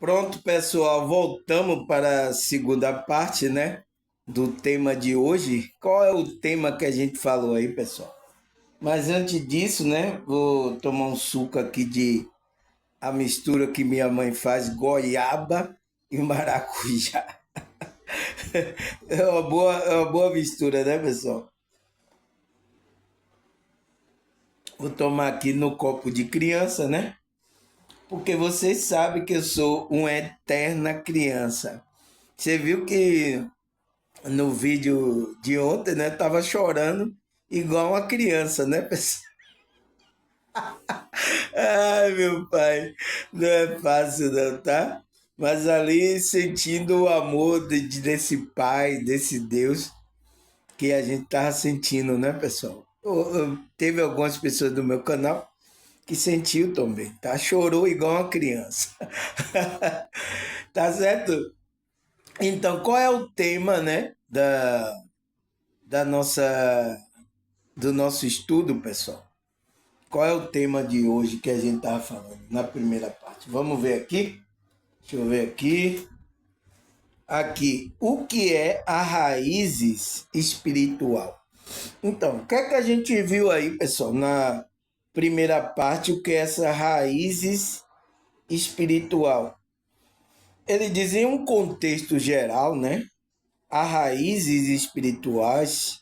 Pronto, pessoal, voltamos para a segunda parte, né, do tema de hoje. Qual é o tema que a gente falou aí, pessoal? Mas antes disso, né, vou tomar um suco aqui de a mistura que minha mãe faz, goiaba e maracujá. É uma boa mistura, né, pessoal? Vou tomar aqui no copo de criança, né? Porque vocês sabem que eu sou uma eterna criança. Você viu que no vídeo de ontem, né? Tava chorando igual uma criança, né, pessoal? Ai, meu pai, não é fácil não, tá? Mas ali sentindo o amor desse pai, desse Deus que a gente tava sentindo, né, pessoal? Teve algumas pessoas do meu canal que sentiu também, tá? Chorou igual uma criança. Tá certo? Então, qual é o tema, né, da nossa do nosso estudo, pessoal? Qual é o tema de hoje que a gente estava falando na primeira parte? Vamos ver aqui. Deixa eu ver aqui. Aqui, o que é a raízes espiritual? Então, o que é que a gente viu aí, pessoal, na primeira parte, o que é essa raízes espiritual? Ele diz em um contexto geral, né? A raízes espirituais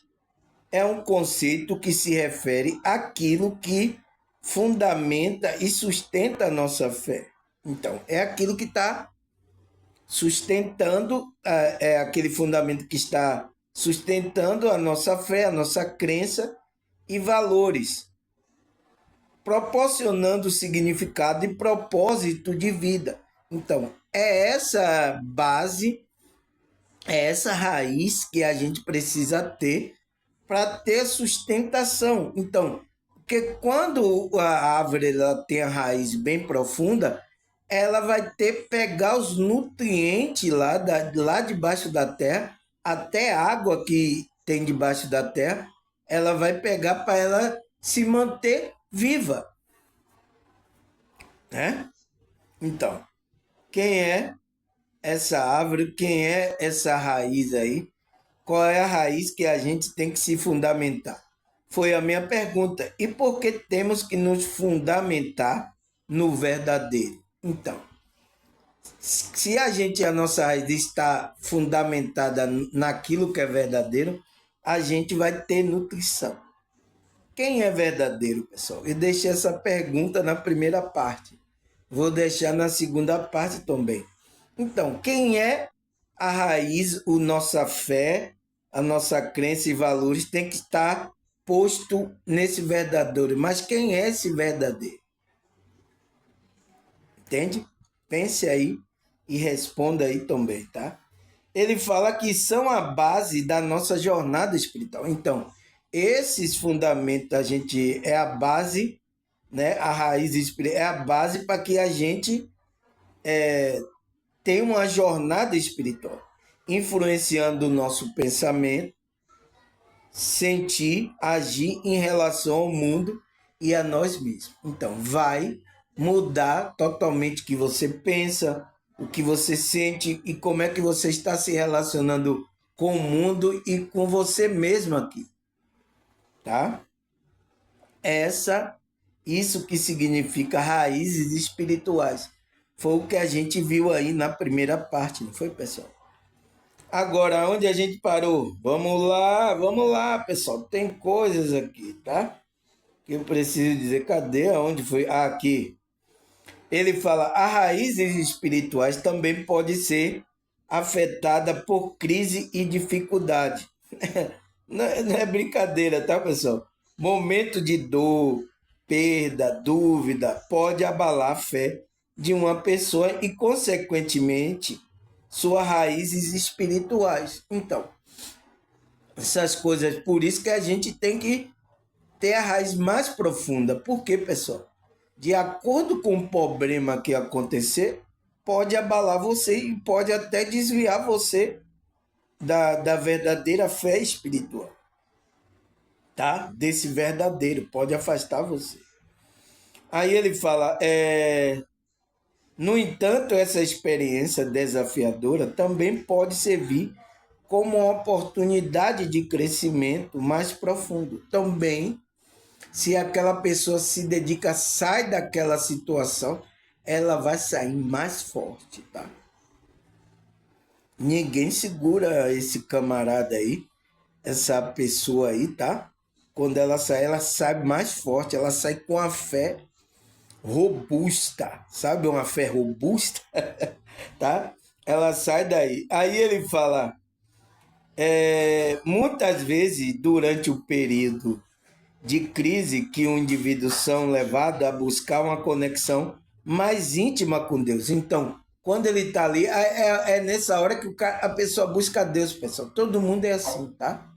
é um conceito que se refere àquilo que fundamenta e sustenta a nossa fé. Então, é aquilo que está sustentando, é aquele fundamento que está sustentando a nossa fé, a nossa crença e valores, proporcionando significado e propósito de vida. Então, é essa base, é essa raiz que a gente precisa ter para ter sustentação. Então, porque quando a árvore ela tem a raiz bem profunda, ela vai ter que pegar os nutrientes lá debaixo da terra, até a água que tem debaixo da terra, ela vai pegar para ela se manter viva, né? Então, quem é essa árvore? Quem é essa raiz aí? Qual é a raiz que a gente tem que se fundamentar? Foi a minha pergunta. E por que temos que nos fundamentar no verdadeiro? Então, se a nossa raiz está fundamentada naquilo que é verdadeiro, a gente vai ter nutrição. Quem é verdadeiro, pessoal? Eu deixei essa pergunta na primeira parte. Vou deixar na segunda parte também. Então, quem é a raiz, a nossa fé, a nossa crença e valores tem que estar posto nesse verdadeiro. Mas quem é esse verdadeiro? Entende? Pense aí e responda aí também, tá? Ele fala que são a base da nossa jornada espiritual. Então, esses fundamentos a gente é a base, né? A raiz espiritual é a base para que a gente tenha uma jornada espiritual, influenciando o nosso pensamento, sentir, agir em relação ao mundo e a nós mesmos. Então, vai mudar totalmente o que você pensa, o que você sente e como é que você está se relacionando com o mundo e com você mesmo aqui, tá? Isso que significa raízes espirituais. Foi o que a gente viu aí na primeira parte, não foi, pessoal? Agora, onde a gente parou? Vamos lá, pessoal. Tem coisas aqui, tá? Que eu preciso dizer. Cadê? Aonde foi? Ah, aqui. Ele fala: as raízes espirituais também pode ser afetada por crise e dificuldade. Não é brincadeira, tá, pessoal? Momento de dor, perda, dúvida pode abalar a fé de uma pessoa e, consequentemente, suas raízes espirituais. Então, essas coisas, por isso que a gente tem que ter a raiz mais profunda. Por quê, pessoal? De acordo com o problema que acontecer, pode abalar você e pode até desviar você da verdadeira fé espiritual, tá? Desse verdadeiro, pode afastar você. Aí ele fala, No entanto, essa experiência desafiadora também pode servir como uma oportunidade de crescimento mais profundo. Também, se aquela pessoa se dedica, sai daquela situação, ela vai sair mais forte, tá? Ninguém segura esse camarada aí, essa pessoa aí, tá? Quando ela sai mais forte, ela sai com a fé robusta, sabe? Uma fé robusta, tá? Ela sai daí. Aí ele fala, muitas vezes durante o período de crise que o indivíduo são levado a buscar uma conexão mais íntima com Deus. Então, quando ele está ali, é nessa hora que a pessoa busca Deus, pessoal. Todo mundo é assim, tá?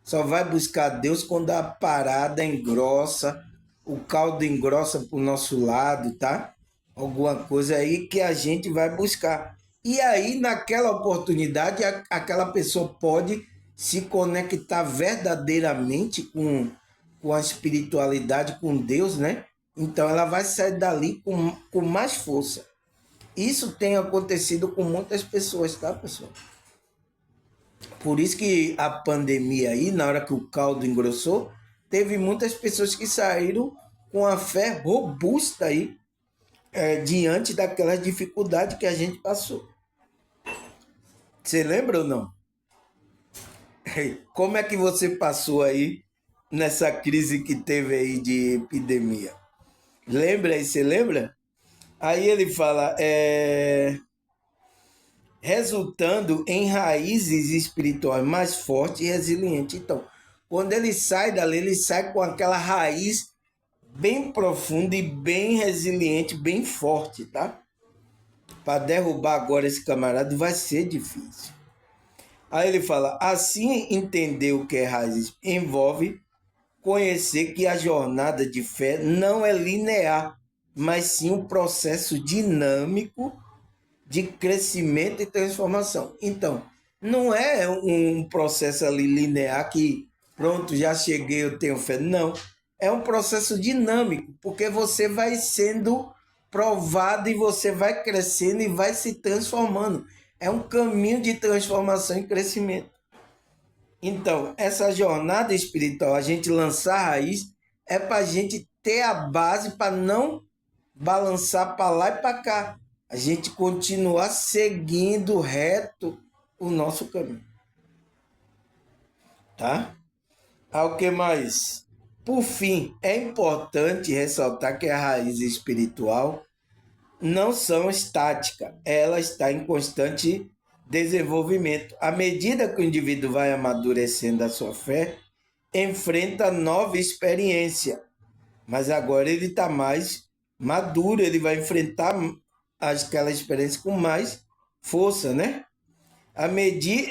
Só vai buscar Deus quando a parada engrossa, o caldo engrossa para o nosso lado, tá? Alguma coisa aí que a gente vai buscar. E aí, naquela oportunidade, aquela pessoa pode se conectar verdadeiramente com a espiritualidade, com Deus, né? Então, ela vai sair dali com mais força. Isso tem acontecido com muitas pessoas, tá, pessoal? Por isso que a pandemia aí, na hora que o caldo engrossou, teve muitas pessoas que saíram com a fé robusta aí, diante daquelas dificuldades que a gente passou. Você lembra ou não? Como é que você passou aí nessa crise que teve aí de epidemia? Lembra aí, você lembra? Aí ele fala, resultando em raízes espirituais mais fortes e resilientes. Então, quando ele sai dali, ele sai com aquela raiz bem profunda e bem resiliente, bem forte, tá? Para derrubar agora esse camarada vai ser difícil. Aí ele fala, assim entender o que é raiz envolve conhecer que a jornada de fé não é linear, mas sim um processo dinâmico de crescimento e transformação. Então, não é um processo ali linear que, pronto, já cheguei, eu tenho fé. Não. É um processo dinâmico, porque você vai sendo provado e você vai crescendo e vai se transformando. É um caminho de transformação e crescimento. Então, essa jornada espiritual, a gente lançar a raiz, é para a gente ter a base para não balançar para lá e para cá. A gente continuar seguindo reto o nosso caminho. Tá? Ao que mais? Por fim, é importante ressaltar que a raiz espiritual não são estática, ela está em constante desenvolvimento. À medida que o indivíduo vai amadurecendo a sua fé, enfrenta nova experiência, mas agora ele está mais maduro, ele vai enfrentar aquela experiência com mais força, né? A medir,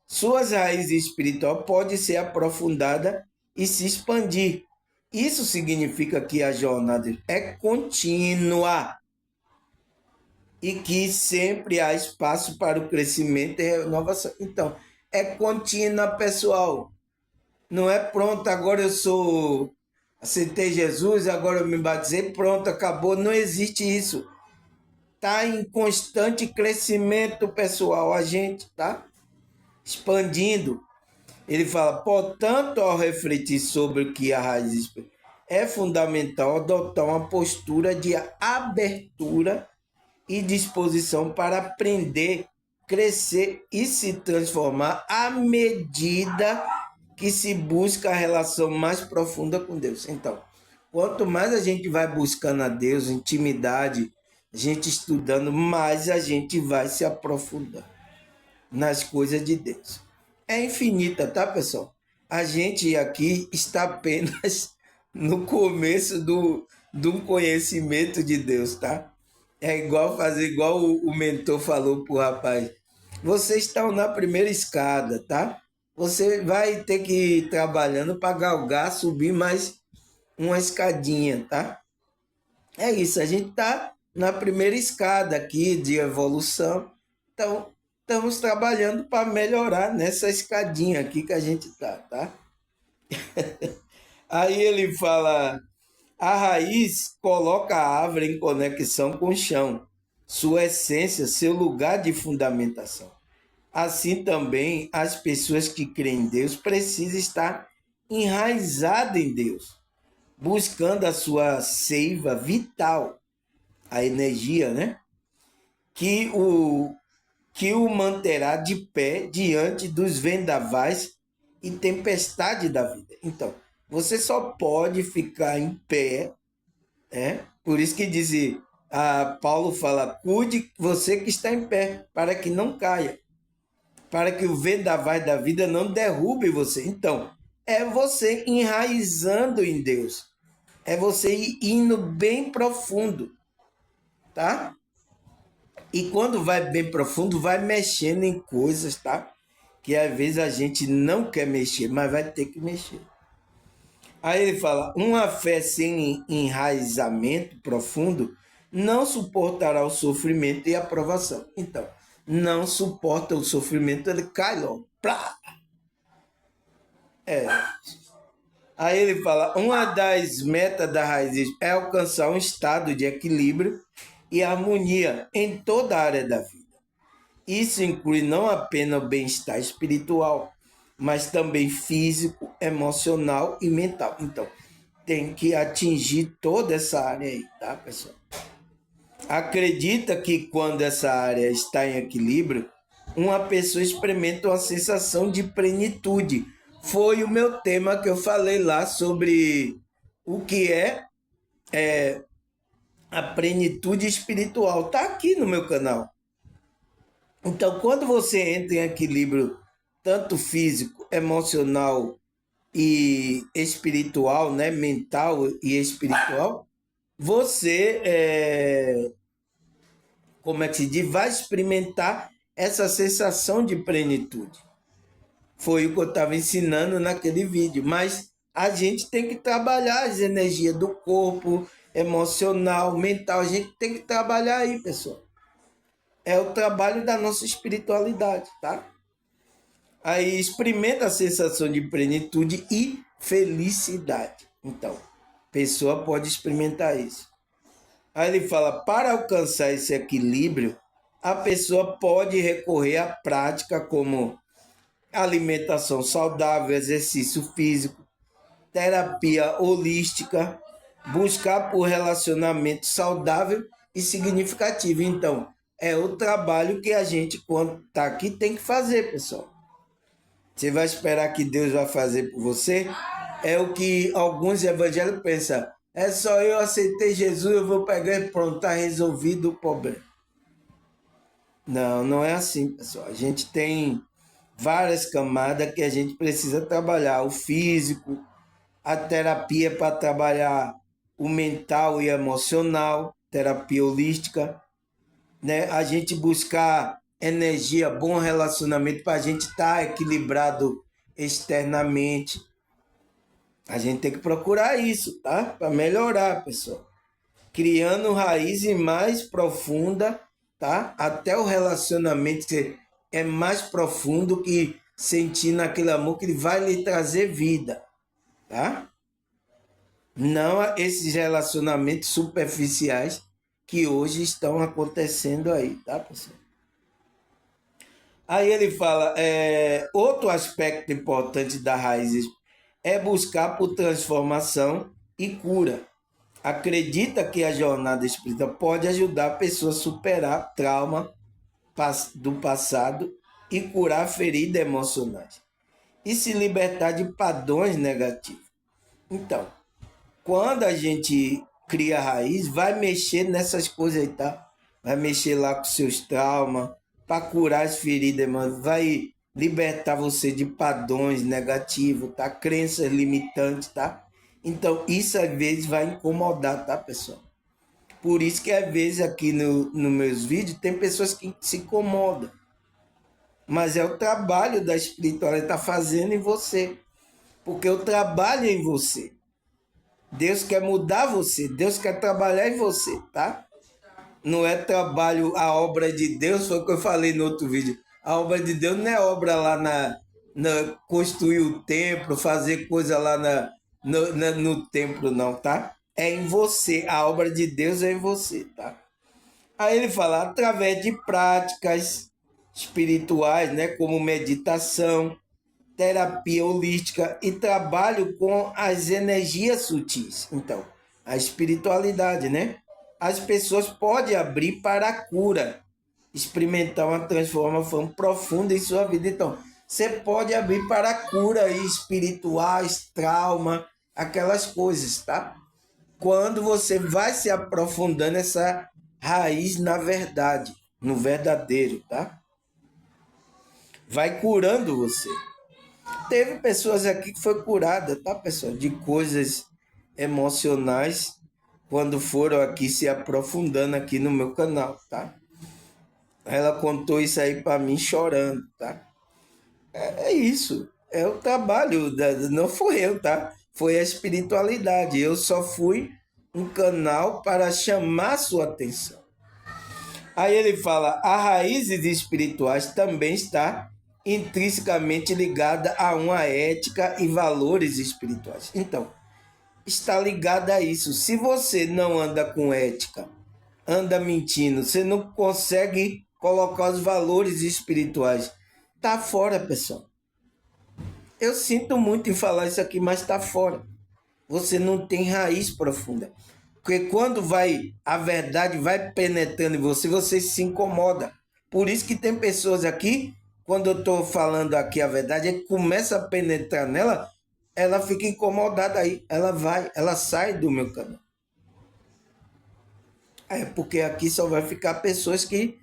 suas raízes espirituais pode ser aprofundada e se expandir. Isso significa que a jornada é contínua e que sempre há espaço para o crescimento e renovação. Então, é contínua, pessoal. Não é pronto, agora eu sou, aceitei Jesus, agora eu me batizei, pronto, acabou. Não existe isso. Está em constante crescimento, pessoal, a gente, tá? Expandindo. Ele fala, portanto, ao refletir sobre o que a raiz é fundamental adotar uma postura de abertura e disposição para aprender, crescer e se transformar à medida que se busca a relação mais profunda com Deus. Então, quanto mais a gente vai buscando a Deus, intimidade, a gente estudando, mais a gente vai se aprofundando nas coisas de Deus. É infinita, tá, pessoal? A gente aqui está apenas no começo do conhecimento de Deus, tá? É igual fazer igual o mentor falou pro rapaz. Vocês estão na primeira escada, tá? Você vai ter que ir trabalhando para galgar, subir mais uma escadinha, tá? É isso, a gente tá na primeira escada aqui de evolução. Então, estamos trabalhando para melhorar nessa escadinha aqui que a gente tá, tá? Aí ele fala, A raiz coloca a árvore em conexão com o chão, sua essência, seu lugar de fundamentação. Assim também, as pessoas que creem em Deus precisam estar enraizadas em Deus, buscando a sua seiva vital, a energia, né? Que o manterá de pé diante dos vendavais e tempestade da vida. Então, você só pode ficar em pé, né? Por isso que diz, Paulo fala, cuide você que está em pé, para que não caia, para que o vendaval da vida não derrube você. Então, é você enraizando em Deus, é você indo bem profundo, tá? E quando vai bem profundo, vai mexendo em coisas, tá? Que às vezes a gente não quer mexer, mas vai ter que mexer. Aí ele fala: uma fé sem enraizamento profundo não suportará o sofrimento e a provação. Então, não suporta o sofrimento, ele cai logo. Plá! Aí ele fala: uma das metas da raiz é alcançar um estado de equilíbrio e harmonia em toda a área da vida. Isso inclui não apenas o bem-estar espiritual, mas também físico, emocional e mental. Então, tem que atingir toda essa área aí, tá, pessoal? Acredita que quando essa área está em equilíbrio, uma pessoa experimenta uma sensação de plenitude. Foi o meu tema que eu falei lá sobre o que é a plenitude espiritual. Tá aqui no meu canal. Então, quando você entra em equilíbrio, tanto físico, emocional e espiritual, né, mental e espiritual, você, como é que se diz, vai experimentar essa sensação de plenitude. Foi o que eu estava ensinando naquele vídeo. Mas a gente tem que trabalhar as energias do corpo, emocional, mental. A gente tem que trabalhar aí, pessoal. É o trabalho da nossa espiritualidade, tá? Aí experimenta a sensação de plenitude e felicidade. Então, a pessoa pode experimentar isso. Aí ele fala, para alcançar esse equilíbrio, a pessoa pode recorrer à prática como alimentação saudável, exercício físico, terapia holística, buscar por relacionamento saudável e significativo. Então, é o trabalho que a gente, quando está aqui, tem que fazer, pessoal. Você vai esperar que Deus vai fazer por você? É o que alguns evangélicos pensam. É só eu aceitei Jesus, eu vou pegar e pronto, está resolvido o problema. Não, não é assim, pessoal. A gente tem várias camadas que a gente precisa trabalhar. O físico, a terapia para trabalhar o mental e emocional, terapia holística, né? A gente buscar energia, bom relacionamento para a gente estar equilibrado externamente. A gente tem que procurar isso, tá? Para melhorar, pessoal. Criando raízes mais profunda, tá? Até o relacionamento é mais profundo que sentindo aquele amor que ele vai lhe trazer vida, tá? Não esses relacionamentos superficiais que hoje estão acontecendo aí, tá, pessoal? Aí ele fala, outro aspecto importante da raiz é buscar por transformação e cura. Acredita que a jornada espírita pode ajudar a pessoa a superar trauma do passado e curar feridas emocionais e se libertar de padrões negativos. Então, quando a gente cria raiz, vai mexer nessas coisas aí, tá? Vai mexer lá com seus traumas, para curar as feridas, mano. Vai libertar você de padrões negativos, tá? Crenças limitantes, tá? Então, isso às vezes vai incomodar, tá, pessoal? Por isso que às vezes aqui nos meus vídeos tem pessoas que se incomodam. Mas é o trabalho da espiritualidade que está fazendo em você. Porque o trabalho é em você. Deus quer mudar você, Deus quer trabalhar em você, tá? Não é trabalho, a obra de Deus, foi o que eu falei no outro vídeo. A obra de Deus não é obra lá construir o templo, fazer coisa lá no templo, não, tá? é em você, a obra de Deus é em você, tá? Aí ele fala, através de práticas espirituais, né, como meditação, terapia holística e trabalho com as energias sutis. Então, a espiritualidade, né? As pessoas podem abrir para a cura, experimentar uma transformação profunda em sua vida. Então, você pode abrir para a cura espirituais, trauma, aquelas coisas, tá? Quando você vai se aprofundando essa raiz na verdade, no verdadeiro, tá? Vai curando você. Teve pessoas aqui que foi curada, tá, pessoal? De coisas emocionais quando foram aqui se aprofundando aqui no meu canal, tá? Ela contou isso aí para mim chorando, tá? É isso. É o trabalho, não foi eu, tá? Foi a espiritualidade. Eu só fui um canal para chamar sua atenção. Aí ele fala, a raízes espirituais também está intrinsecamente ligada a uma ética e valores espirituais. Então, está ligada a isso. Se você não anda com ética, anda mentindo, você não consegue colocar os valores espirituais, tá fora, pessoal. Eu sinto muito em falar isso aqui, mas tá fora. Você não tem raiz profunda. Porque quando a verdade vai penetrando em você, você se incomoda. Por isso que tem pessoas aqui, quando eu estou falando aqui a verdade, é que começa a penetrar nela, ela fica incomodada aí. Ela sai do meu canal. É porque aqui só vai ficar pessoas que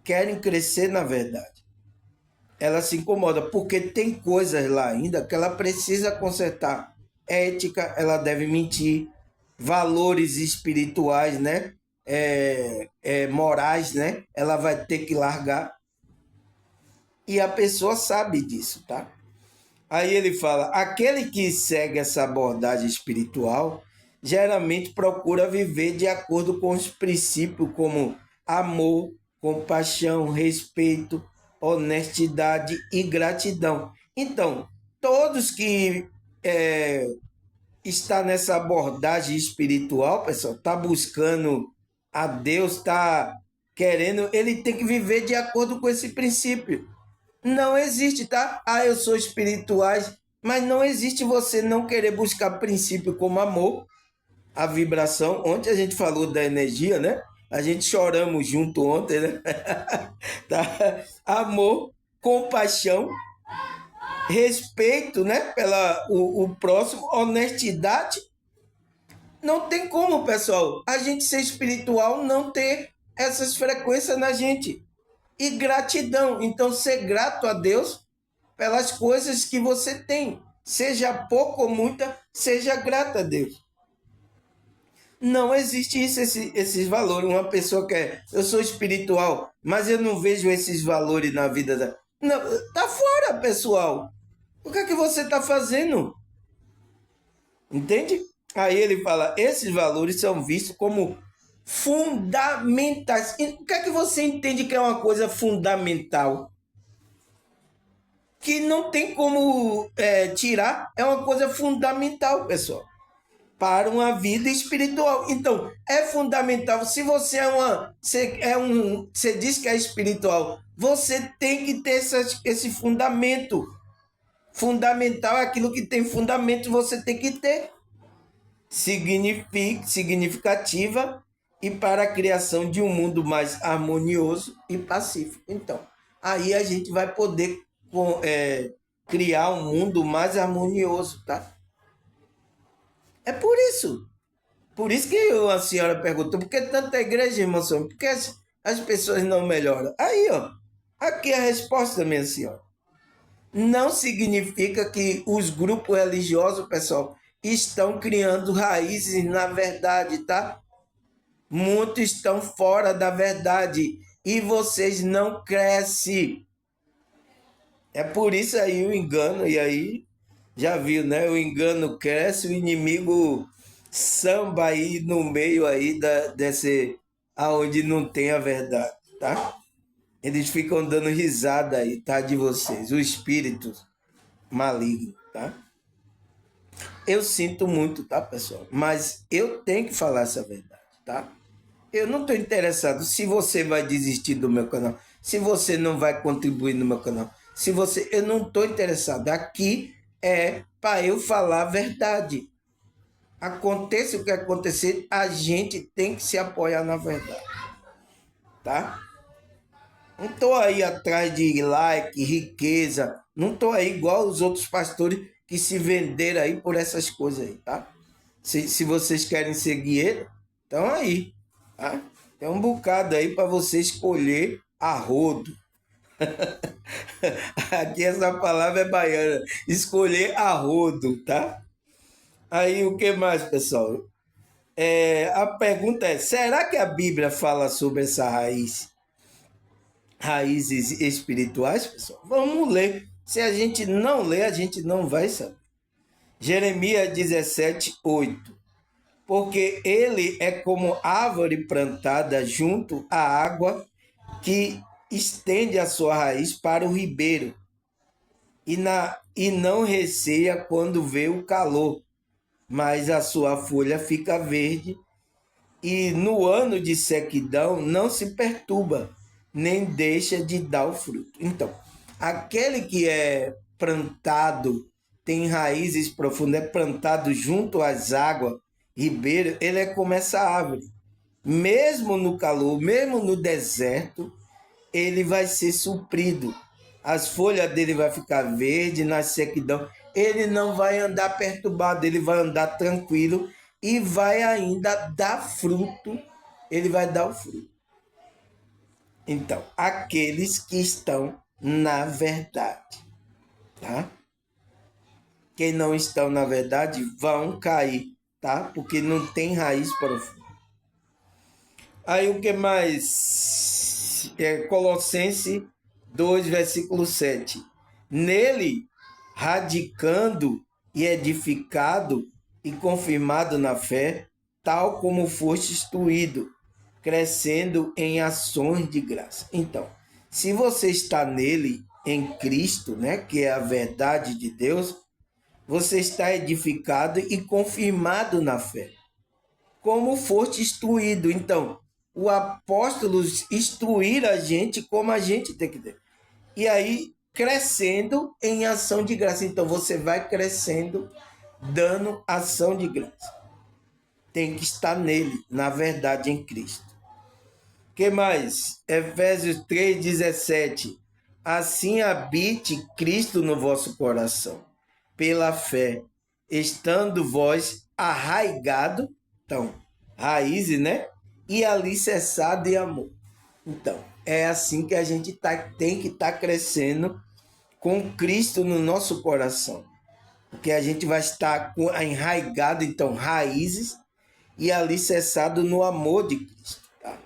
querem crescer na verdade. Ela se incomoda porque tem coisas lá ainda que ela precisa consertar. Ética, ela deve mentir, valores espirituais, né? Morais, né? Ela vai ter que largar. E a pessoa sabe disso, tá? Aí ele fala: aquele que segue essa abordagem espiritual geralmente procura viver de acordo com os princípios como amor, compaixão, respeito, honestidade e gratidão. Então, todos que está nessa abordagem espiritual, pessoal, está buscando a Deus, está querendo, ele tem que viver de acordo com esse princípio. Não existe, tá? Ah, eu sou espirituais, mas não existe você não querer buscar princípio como amor, a vibração. Ontem a gente falou da energia, né? A gente choramos junto ontem, né? Tá? Amor, compaixão, respeito, né? O próximo, honestidade. Não tem como, pessoal, a gente ser espiritual não ter essas frequências na gente. E gratidão. Então, ser grato a Deus pelas coisas que você tem. Seja pouco ou muita, seja grato a Deus. Não existe isso, esses valores. Uma pessoa que eu sou espiritual, mas eu não vejo esses valores na vida da. Não, tá fora, pessoal. O que é que você está fazendo? Entende? Aí ele fala: esses valores são vistos como fundamentais. E o que é que você entende que é uma coisa fundamental? Que não tem como tirar, é uma coisa fundamental, pessoal, para uma vida espiritual. Então, é fundamental. Se você você diz que é espiritual, você tem que ter esse fundamento. Fundamental é aquilo que tem fundamento, você tem que ter. Significativa e para a criação de um mundo mais harmonioso e pacífico. Então, aí a gente vai poder criar um mundo mais harmonioso, tá? É por isso. Por isso que a senhora perguntou, por que tanta igreja, irmão? Por que as pessoas não melhoram? Aí, ó, aqui é a resposta, minha senhora. Não significa que os grupos religiosos, pessoal, estão criando raízes na verdade, tá? Muitos estão fora da verdade e vocês não crescem. É por isso aí o engano, e aí já viu, né? O engano cresce, o inimigo samba aí no meio aí desse aonde não tem a verdade, tá? Eles ficam dando risada aí, tá? De vocês, o espírito maligno, tá? Eu sinto muito, tá, pessoal? Mas eu tenho que falar essa verdade, tá? Eu não estou interessado se você vai desistir do meu canal, se você não vai contribuir no meu canal, se você, eu não estou interessado. Aqui é para eu falar a verdade. Aconteça o que acontecer, a gente tem que se apoiar na verdade, tá? Não estou aí atrás de like, riqueza, não estou aí igual os outros pastores que se venderam aí por essas coisas aí, tá? Se vocês querem seguir ele, então aí, tá? Tem um bocado aí para você escolher a rodo. Aqui essa palavra é baiana, escolher a rodo, tá? Aí o que mais, pessoal? A pergunta é: será que a Bíblia fala sobre essa raízes espirituais, pessoal? Vamos ler. Se a gente não ler, a gente não vai saber. Jeremias 17:8. Porque ele é como árvore plantada junto à água que estende a sua raiz para o ribeiro e não receia quando vê o calor, mas a sua folha fica verde e no ano de sequidão não se perturba, nem deixa de dar o fruto. Então, aquele que é plantado, tem raízes profundas, é plantado junto às águas, ribeiro, ele é como essa árvore. Mesmo no calor, mesmo no deserto, ele vai ser suprido. As folhas dele vai ficar verde na sequidão. Ele não vai andar perturbado, ele vai andar tranquilo e vai ainda dar fruto. Ele vai dar o fruto. Então, aqueles que estão na verdade, tá? Quem não estão na verdade vão cair, tá? Porque não tem raiz profunda. Aí o que mais? Colossenses 2, versículo 7. Nele, radicando e edificado e confirmado na fé, tal como foste instruído, crescendo em ações de graça. Então, se você está nele, em Cristo, né, que é a verdade de Deus, você está edificado e confirmado na fé como foste instruído. Então, o apóstolo instruir a gente como a gente tem que ter. E aí, crescendo em ação de graça. Então, você vai crescendo, dando ação de graça. Tem que estar nele, na verdade, em Cristo. Que mais? Efésios 3,17. Assim habite Cristo no vosso coração, pela fé, estando vós arraigado, então, raízes, né? E alicerçado em amor. Então, é assim que a gente tem que estar crescendo com Cristo no nosso coração. Porque a gente vai estar enraigado, então, raízes e alicerçado no amor de Cristo. Tá?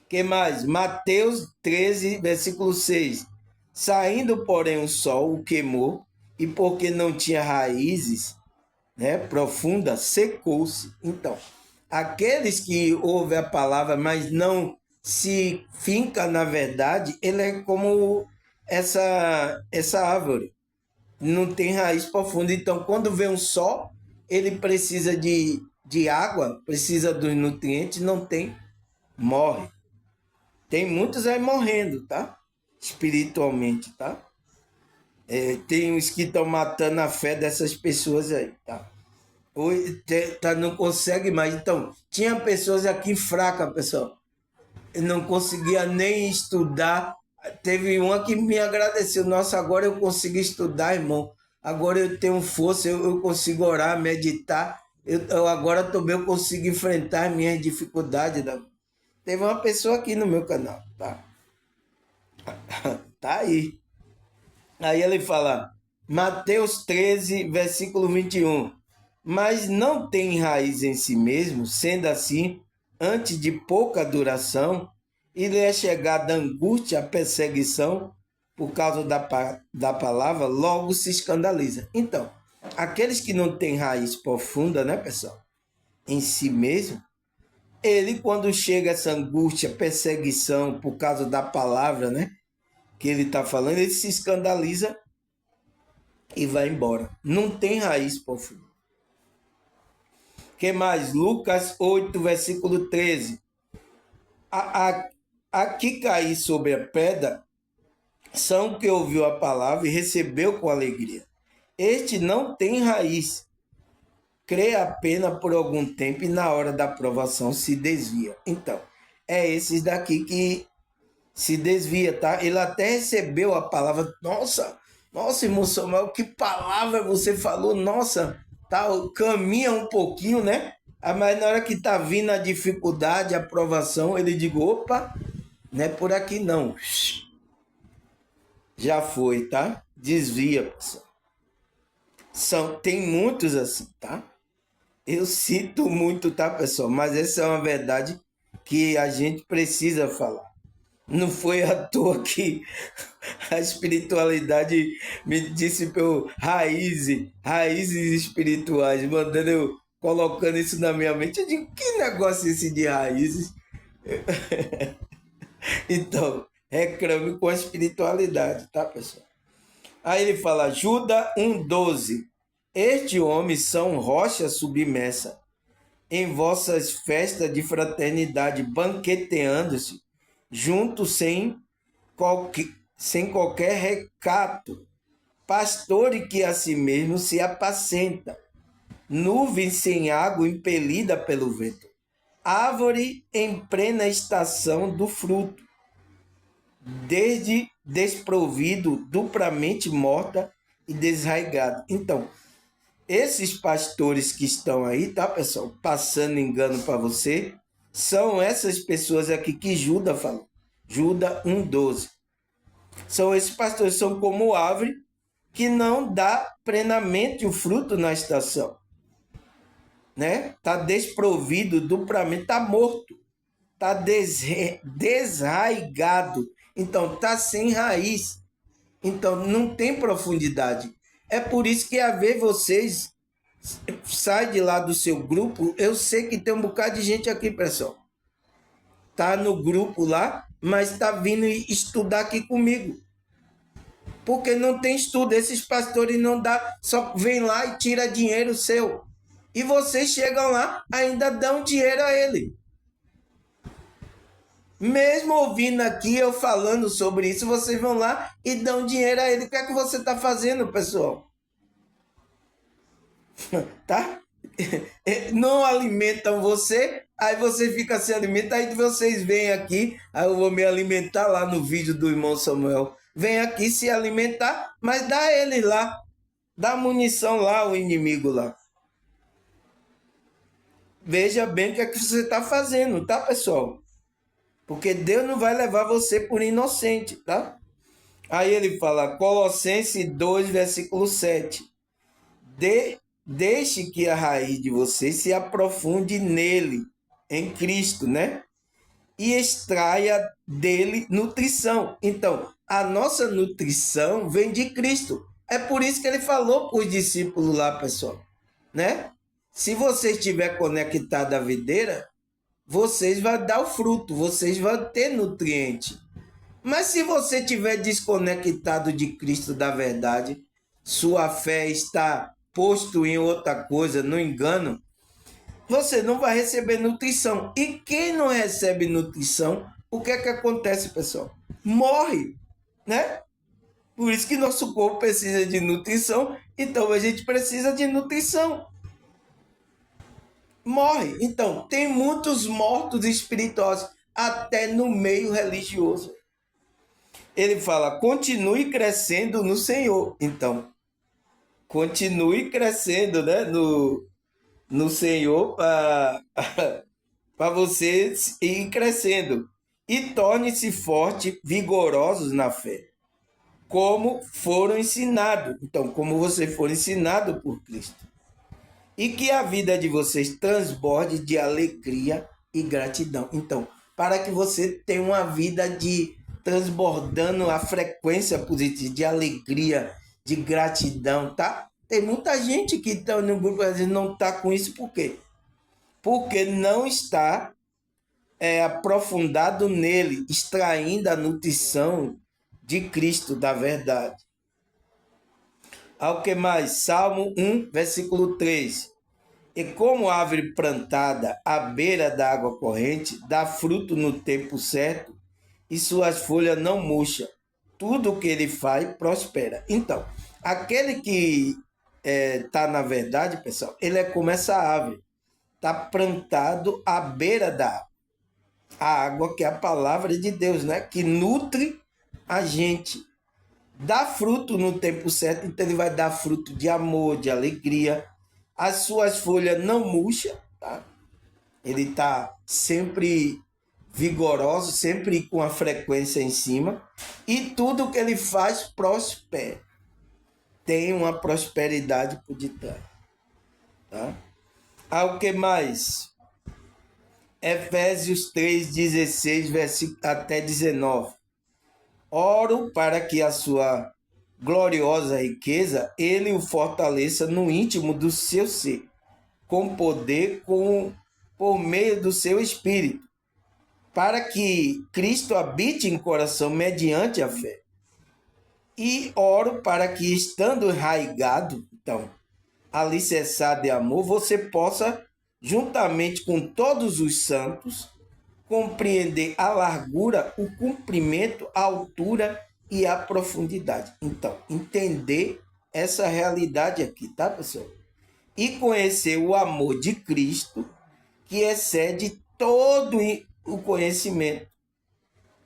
Que mais? Mateus 13, versículo 6. Saindo, porém, o sol o queimou, e porque não tinha raízes, né, profunda, secou-se. Então, aqueles que ouvem a palavra, mas não se finca na verdade, ele é como essa árvore. Não tem raiz profunda. Então, quando vem um sol, ele precisa de água, precisa dos nutrientes, não tem, morre. Tem muitos aí morrendo, tá? Espiritualmente, tá? Tem uns que estão matando a fé dessas pessoas aí, tá? Hoje não consegue mais. Então, tinha pessoas aqui fracas, pessoal. Não conseguia nem estudar. Teve uma que me agradeceu. Nossa, agora eu consigo estudar, irmão. Agora eu tenho força, eu consigo orar, meditar. Eu agora também eu consigo enfrentar minhas dificuldades. Teve uma pessoa aqui no meu canal, tá? Tá aí. Aí ele fala, Mateus 13, versículo 21. Mas não tem raiz em si mesmo, sendo assim, antes de pouca duração, e lhe é chegada a angústia, a perseguição, por causa da palavra, logo se escandaliza. Então, aqueles que não têm raiz profunda, né, pessoal, em si mesmo, ele, quando chega essa angústia, perseguição, por causa da palavra, né, que ele está falando, ele se escandaliza e vai embora. Não tem raiz profunda. Que mais? Lucas 8, versículo 13. A que cair sobre a pedra são que ouviu a palavra e recebeu com alegria. Este não tem raiz, crê apenas por algum tempo e na hora da aprovação se desvia. Então, é esses daqui que se desvia, tá? Ele até recebeu a palavra. Nossa, irmão Samuel, que palavra você falou? Nossa, tá, caminha um pouquinho, né? Mas na hora que tá vindo a dificuldade, a aprovação, ele diz, opa, não é por aqui não. Já foi, tá? Desvia, pessoal. Tem muitos assim, tá? Eu sinto muito, tá, pessoal? Mas essa é uma verdade que a gente precisa falar. Não foi à toa que a espiritualidade me disse pelo raízes espirituais, mandando eu colocando isso na minha mente. Eu digo, que negócio é esse de raízes? Então, reclame com a espiritualidade, tá, pessoal? Aí ele fala, Judas 1,12. Estes homens são rocha submersa em vossas festas de fraternidade, banqueteando-se, juntos sem qualquer recato, pastores que a si mesmo se apacenta, nuvem sem água impelida pelo vento, árvore em plena estação do fruto, desde desprovido, duplamente morta e desraigado. Então, esses pastores que estão aí, tá, pessoal, passando engano para você, são essas pessoas aqui que Judas falou. Judas 1,12. São esses pastores, são como árvore que não dá plenamente o fruto na estação, né? Tá desprovido, duplamente, tá morto, tá desraigado. Então, tá sem raiz. Então, não tem profundidade. É por isso que, a ver vocês, sai de lá do seu grupo, eu sei que tem um bocado de gente aqui, pessoal. Tá no grupo lá, mas tá vindo estudar aqui comigo. Porque não tem estudo, esses pastores não dá, só vem lá e tira dinheiro seu. E vocês chegam lá, ainda dão dinheiro a ele. Mesmo ouvindo aqui eu falando sobre isso, vocês vão lá e dão dinheiro a ele. O que é que você está fazendo, pessoal? Tá? Não alimentam você, aí você fica sem alimento, aí vocês vêm aqui, aí eu vou me alimentar lá no vídeo do irmão Samuel. Vem aqui se alimentar, mas dá ele lá, dá munição lá, o inimigo lá. Veja bem o que é que você está fazendo, tá, pessoal? Porque Deus não vai levar você por inocente, tá? Aí ele fala, Colossenses 2, versículo 7. Deixe que a raiz de você se aprofunde nele, em Cristo, né? E extraia dele nutrição. Então, a nossa nutrição vem de Cristo. É por isso que ele falou para os discípulos lá, pessoal, né? Se você estiver conectado à videira, vocês vão dar o fruto, vocês vão ter nutriente. Mas se você estiver desconectado de Cristo da verdade, sua fé está posto em outra coisa, no engano, você não vai receber nutrição. E quem não recebe nutrição, o que é que acontece, pessoal? Morre, né? Por isso que nosso corpo precisa de nutrição, então a gente precisa de nutrição. Morre. Então, tem muitos mortos espirituosos, até no meio religioso. Ele fala, continue crescendo no Senhor. Então, continue crescendo, né, no Senhor para você ir crescendo. E torne-se forte, vigorosos na fé, como foram ensinados. Então, como vocês foram ensinados por Cristo. E que a vida de vocês transborde de alegria e gratidão. Então, para que você tenha uma vida de transbordando a frequência positiva de alegria, de gratidão, tá? Tem muita gente que está no grupo às vezes não está com isso, por quê? Porque não está aprofundado nele, extraindo a nutrição de Cristo, da verdade. Ao que mais? Salmo 1, versículo 3. E como árvore plantada à beira da água corrente, dá fruto no tempo certo, e suas folhas não murcham. Tudo o que ele faz prospera. Então, aquele que está na verdade, pessoal, ele é como essa árvore. Está plantado à beira da água. A água que é a palavra de Deus, né? Que nutre a gente. Dá fruto no tempo certo, então ele vai dar fruto de amor, de alegria. As suas folhas não murcham, tá? Ele está sempre vigoroso, sempre com a frequência em cima. E tudo que ele faz prospera. Tem uma prosperidade por detrás. Tá? Ao que mais? Efésios 3,16, versículo até 19. Oro para que a sua gloriosa riqueza ele o fortaleça no íntimo do seu ser, com poder, por meio do seu espírito, para que Cristo habite em coração mediante a fé. E oro para que, estando enraizado, então, alicerçado de amor, você possa, juntamente com todos os santos, compreender a largura, o comprimento, a altura e a profundidade. Então, entender essa realidade aqui, tá, pessoal? E conhecer o amor de Cristo, que excede todo o conhecimento,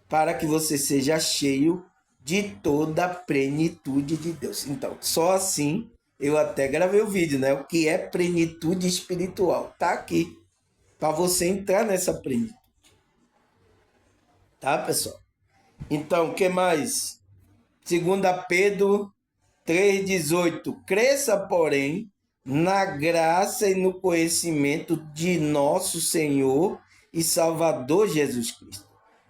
para que você seja cheio de toda a plenitude de Deus. Então, só assim, eu até gravei o vídeo, né? O que é plenitude espiritual? Tá aqui, para você entrar nessa plenitude. Tá, pessoal? Então, o que mais? 2 Pedro 3,18. Cresça, porém, na graça e no conhecimento de nosso Senhor e Salvador Jesus Cristo.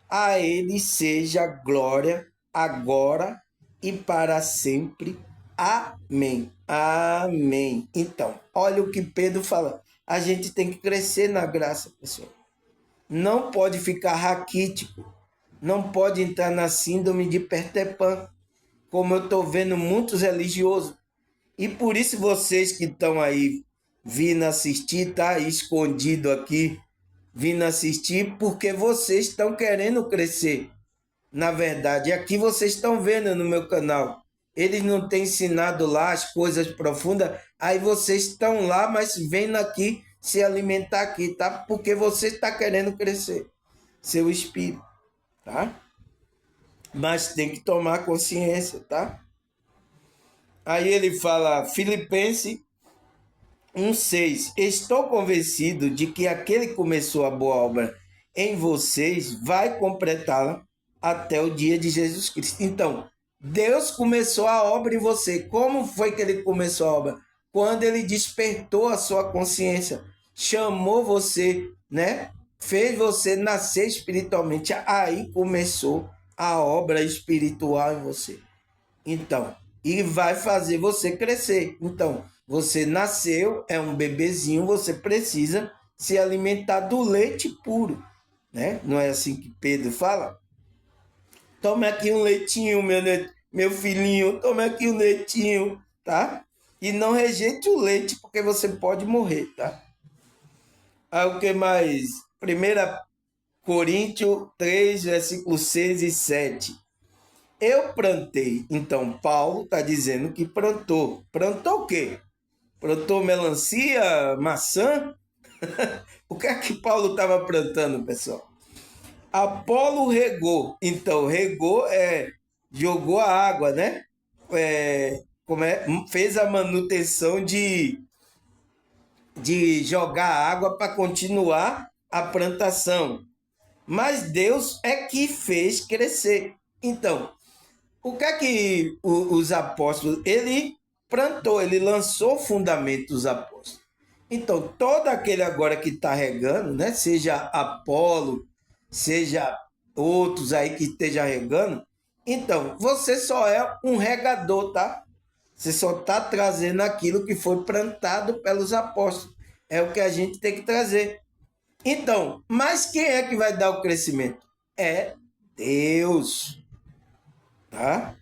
A ele seja glória, agora e para sempre. Amém. Amém. Então, olha o que Pedro fala. A gente tem que crescer na graça, pessoal. Não pode ficar raquítico. Não pode entrar na síndrome de Peter Pan, como eu estou vendo muitos religiosos. E por isso vocês que estão aí vindo assistir, tá escondido aqui, vindo assistir, porque vocês estão querendo crescer. Na verdade, aqui vocês estão vendo no meu canal. Eles não têm ensinado lá as coisas profundas, aí vocês estão lá, mas vendo aqui se alimentar aqui, tá? Porque você está querendo crescer, seu espírito, tá? Mas tem que tomar consciência, tá? Aí ele fala, Filipenses 1,6. Estou convencido de que aquele que começou a boa obra em vocês vai completá-la até o dia de Jesus Cristo. Então, Deus começou a obra em você. Como foi que ele começou a obra? Quando ele despertou a sua consciência, chamou você, né? Fez você nascer espiritualmente. Aí começou a obra espiritual em você. Então, e vai fazer você crescer. Então, você nasceu, é um bebezinho, você precisa se alimentar do leite puro, né? Não é assim que Pedro fala? Tome aqui um leitinho, meu filhinho, tome aqui um leitinho, tá? E não rejeite o leite, porque você pode morrer, tá? Aí o que mais? 1 Coríntios 3, versículos 6 e 7. Eu plantei. Então, Paulo está dizendo que plantou. Plantou o quê? Plantou melancia, maçã? O que é que Paulo estava plantando, pessoal? Apolo regou. Então, regou jogou a água, né? Fez a manutenção de jogar água para continuar a plantação. Mas Deus é que fez crescer. Então, o que é que os apóstolos... Ele plantou, ele lançou o fundamento dos apóstolos. Então, todo aquele agora que está regando, né? Seja Apolo, seja outros aí que esteja regando, então, você só é um regador, tá? Você só está trazendo aquilo que foi plantado pelos apóstolos. É o que a gente tem que trazer. Então, mas quem é que vai dar o crescimento? É Deus, tá?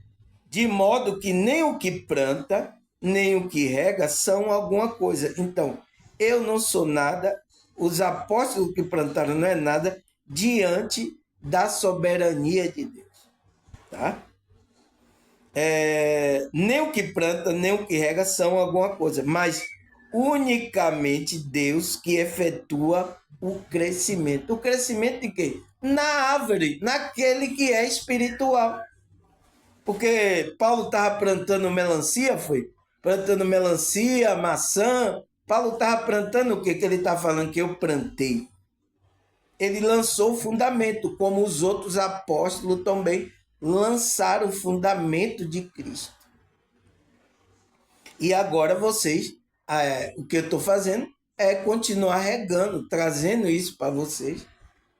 De modo que nem o que planta, nem o que rega são alguma coisa. Então, eu não sou nada, os apóstolos que plantaram não é nada diante da soberania de Deus. Tá? Nem o que planta, nem o que rega são alguma coisa, mas unicamente Deus que efetua o crescimento. O crescimento de quê? Na árvore, naquele que é espiritual. Porque Paulo estava plantando melancia, foi? Plantando melancia, maçã. Paulo estava plantando o quê? Que ele está falando que eu plantei. Ele lançou o fundamento, como os outros apóstolos também lançaram o fundamento de Cristo. E agora vocês, o que eu estou fazendo é continuar regando, trazendo isso para vocês,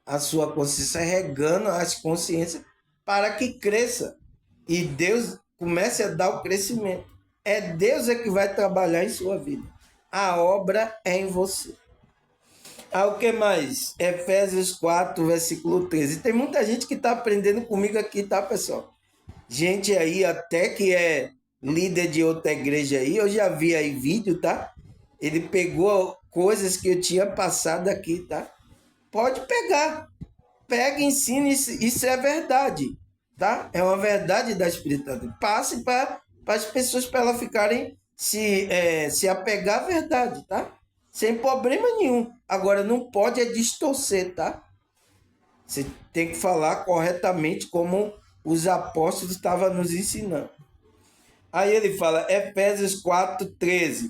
a sua consciência, regando as consciências para que cresça. E Deus comece a dar o crescimento. É Deus que vai trabalhar em sua vida. A obra é em você. O que mais? Efésios 4, versículo 13. Tem muita gente que está aprendendo comigo aqui, tá, pessoal? Gente aí até que é líder de outra igreja aí, eu já vi aí vídeo, tá? Ele pegou coisas que eu tinha passado aqui, tá? Pode pegar. Pega e ensina, isso é verdade, tá? É uma verdade da espiritualidade. Passe para as pessoas, para elas ficarem se apegar à verdade, tá? Sem problema nenhum. Agora, não pode distorcer, tá? Você tem que falar corretamente como os apóstolos estavam nos ensinando. Aí ele fala, Efésios 4, 13.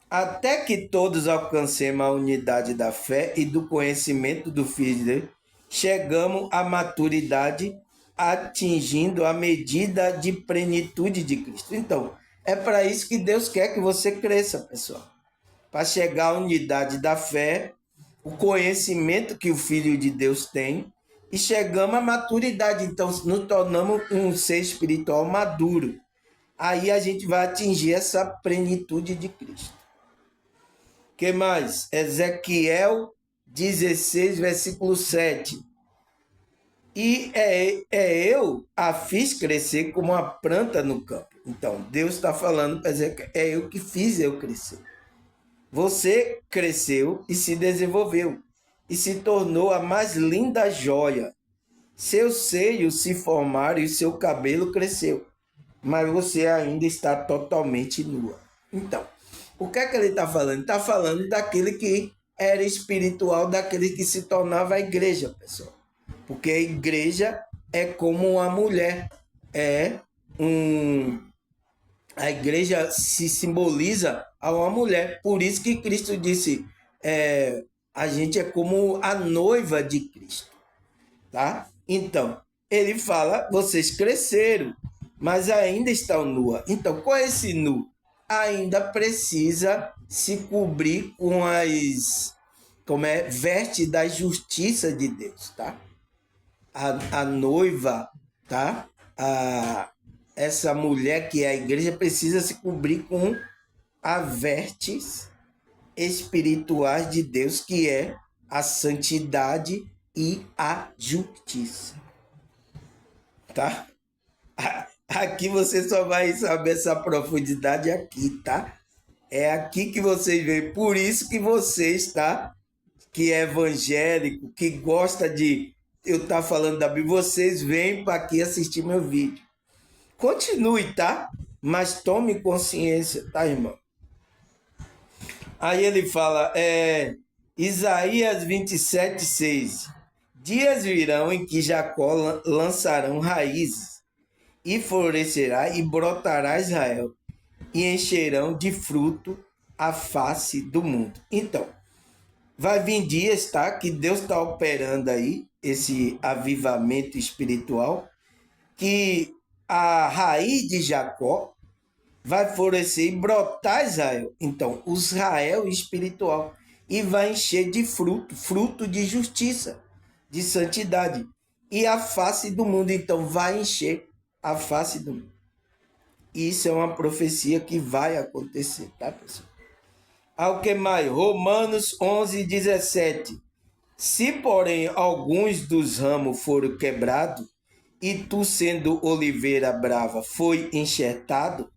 Até que todos alcancemos a unidade da fé e do conhecimento do Filho de Deus, chegamos à maturidade, atingindo a medida de plenitude de Cristo. Então, é para isso que Deus quer que você cresça, pessoal. Para chegar à unidade da fé, o conhecimento que o Filho de Deus tem, e chegamos à maturidade. Então, nos tornamos um ser espiritual maduro. Aí a gente vai atingir essa plenitude de Cristo. O que mais? Ezequiel 16, versículo 7. E eu a fiz crescer como uma planta no campo. Então, Deus está falando para Ezequiel, é eu que fiz eu crescer. Você cresceu e se desenvolveu, e se tornou a mais linda joia. Seus seios se formaram e seu cabelo cresceu, mas você ainda está totalmente nua. Então, o que é que ele está falando? Está falando daquele que era espiritual, daquele que se tornava a igreja, pessoal. Porque a igreja é como uma mulher. A igreja se simboliza a uma mulher. Por isso que Cristo disse, a gente é como a noiva de Cristo. Tá? Então, ele fala, vocês cresceram, mas ainda estão nua. Então, qual é esse nu? Ainda precisa se cobrir com veste da justiça de Deus, tá? A noiva, tá? Essa mulher que é a igreja precisa se cobrir com as vestes espirituais de Deus, que é a santidade e a justiça. Tá? Aqui você só vai saber essa profundidade aqui, tá? É aqui que vocês veem. Por isso que você está, que é evangélico, que gosta de eu estar falando da Bíblia, vocês vêm para aqui assistir meu vídeo. Continue, tá? Mas tome consciência, tá, irmão? Aí ele fala, Isaías 27, 6. Dias virão em que Jacó lançarão raízes, e florescerá e brotará Israel, e encherão de fruto a face do mundo. Então, vai vir dias, tá? Que Deus está operando aí, esse avivamento espiritual, que a raiz de Jacó vai florescer e brotar Israel. Então, o Israel espiritual. E vai encher de fruto, fruto de justiça, de santidade. E a face do mundo, então, vai encher a face do mundo. Isso é uma profecia que vai acontecer, tá, pessoal? Ao que mais? Romanos 11, 17. Se, porém, alguns dos ramos foram quebrados, e tu, sendo oliveira brava, foi enxertado,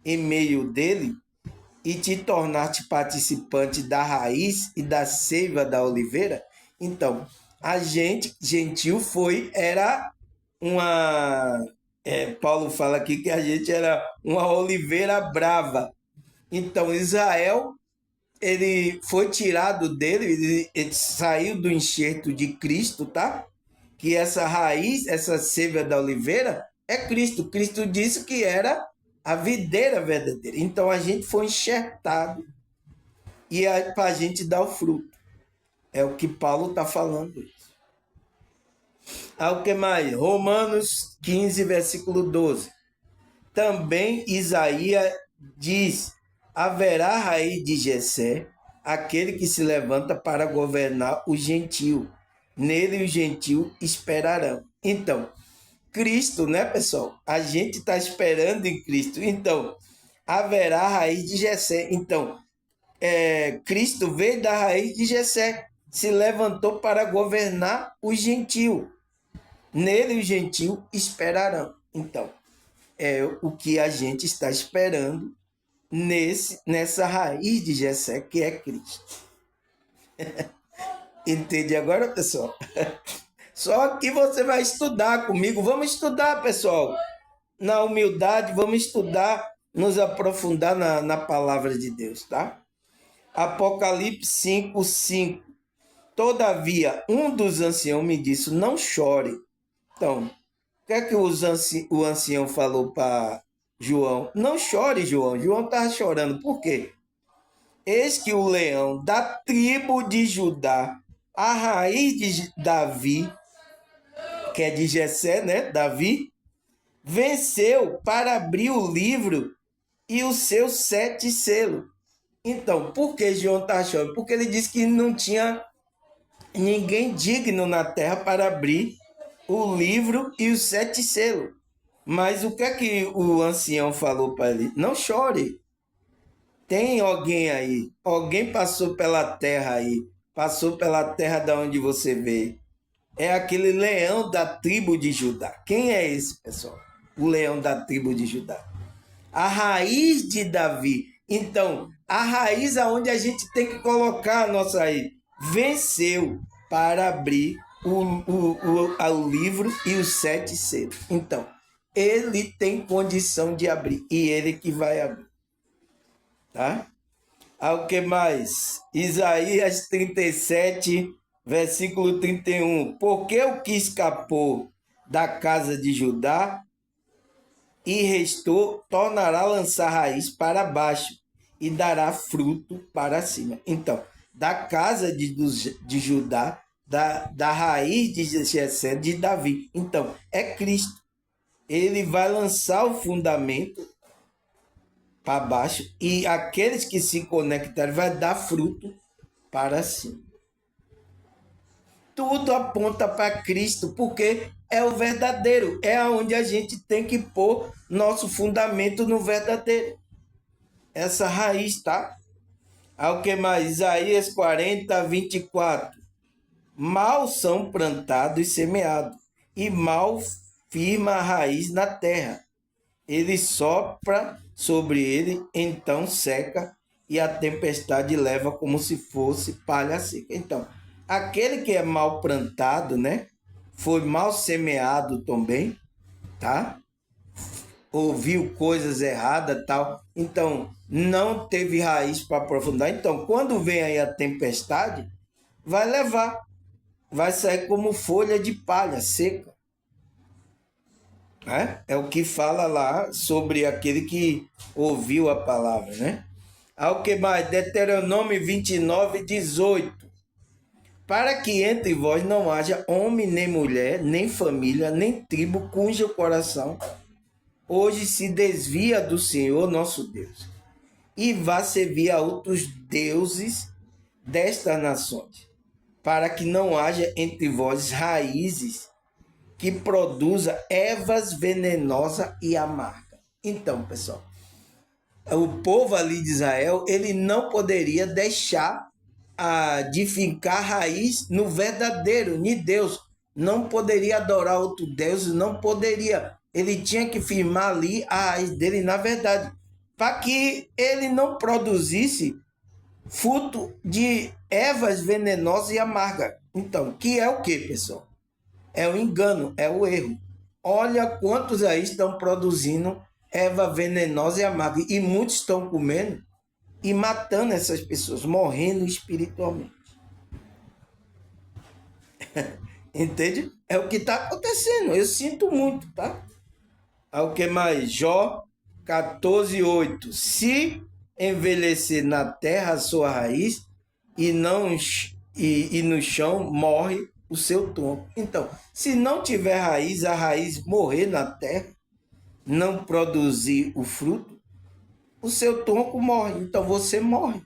em meio dele e te tornar-te participante da raiz e da seiva da oliveira? Então, a gente, gentil, era uma... Paulo fala aqui que a gente era uma oliveira brava. Então, Israel, ele foi tirado dele, ele saiu do enxerto de Cristo, tá? Que essa raiz, essa seiva da oliveira, é Cristo. Cristo disse que era a videira verdadeira. Então a gente foi enxertado e para a gente dar o fruto. É o que Paulo está falando. O que mais? Romanos 15, versículo 12. Também Isaías diz: haverá raiz de Jessé, aquele que se levanta para governar o gentio. Nele os gentios esperarão. Então, Cristo, né, pessoal? A gente está esperando em Cristo. Então, haverá raiz de Jessé. Então, Cristo veio da raiz de Jessé, se levantou para governar o gentio. Nele os gentios esperarão. Então, é o que a gente está esperando nessa raiz de Jessé, que é Cristo. Entende agora, pessoal? Só que você vai estudar comigo. Vamos estudar, pessoal. Na humildade, vamos estudar, nos aprofundar na palavra de Deus, tá? Apocalipse 5, 5. Todavia, um dos anciãos me disse: não chore. Então, o que é que o ancião falou para João? Não chore, João. João estava chorando. Por quê? Eis que o leão da tribo de Judá, a raiz de Davi, que é de Jessé, né? Davi, venceu para abrir o livro e os seus 7 selos. Então, por que João está chorando? Porque ele disse que não tinha ninguém digno na terra para abrir o livro e os 7 selos. Mas o que é que o ancião falou para ele? Não chore. Tem alguém aí. Alguém passou pela terra aí. Passou pela terra da onde você veio. É aquele leão da tribo de Judá. Quem é esse, pessoal? O leão da tribo de Judá. A raiz de Davi. Então, a raiz aonde a gente tem que colocar a nossa raiz. Venceu para abrir o livro e os 7 selos. Então, ele tem condição de abrir. E ele que vai abrir. Tá? O que mais? Isaías 37, versículo 31. Porque o que escapou da casa de Judá e restou, tornará a lançar raiz para baixo e dará fruto para cima. Então, da casa de Judá, da raiz de Jessé, de Davi. Então, é Cristo. Ele vai lançar o fundamento para baixo e aqueles que se conectarem vai dar fruto para cima. Tudo aponta para Cristo, porque é o verdadeiro, é onde a gente tem que pôr nosso fundamento no verdadeiro. Essa raiz, tá? O que mais? Isaías 40, 24. Mal são plantados e semeados, e mal firma a raiz na terra. Ele sopra sobre ele, então seca, e a tempestade leva como se fosse palha seca. Então, aquele que é mal plantado, né? Foi mal semeado também, tá? Ouviu coisas erradas, tal. Então, não teve raiz para aprofundar. Então, quando vem aí a tempestade, vai levar. Vai sair como folha de palha seca. É o que fala lá sobre aquele que ouviu a palavra, né? Ao que mais? Deuteronômio 29, 18. Para que entre vós não haja homem, nem mulher, nem família, nem tribo, cujo coração hoje se desvia do Senhor nosso Deus, e vá servir a outros deuses destas nações, para que não haja entre vós raízes que produza ervas venenosas e amargas. Então, pessoal, o povo ali de Israel, ele não poderia deixar de fincar raiz no verdadeiro, em Deus. Não poderia adorar outro Deus, não poderia. Ele tinha que firmar ali a raiz dele na verdade, para que ele não produzisse fruto de ervas venenosas e amargas. Então, que é o que, pessoal? É o engano, é o erro. Olha quantos aí estão produzindo erva venenosa e amarga. E muitos estão comendo e matando essas pessoas, morrendo espiritualmente. Entende? É o que está acontecendo. Eu sinto muito, tá? O que mais? Jó 14:8. Se envelhecer na terra a sua raiz e não e no chão morre o seu tronco. Então, se não tiver raiz, a raiz morrer na terra, não produzir o fruto, o seu tronco morre. Então você morre.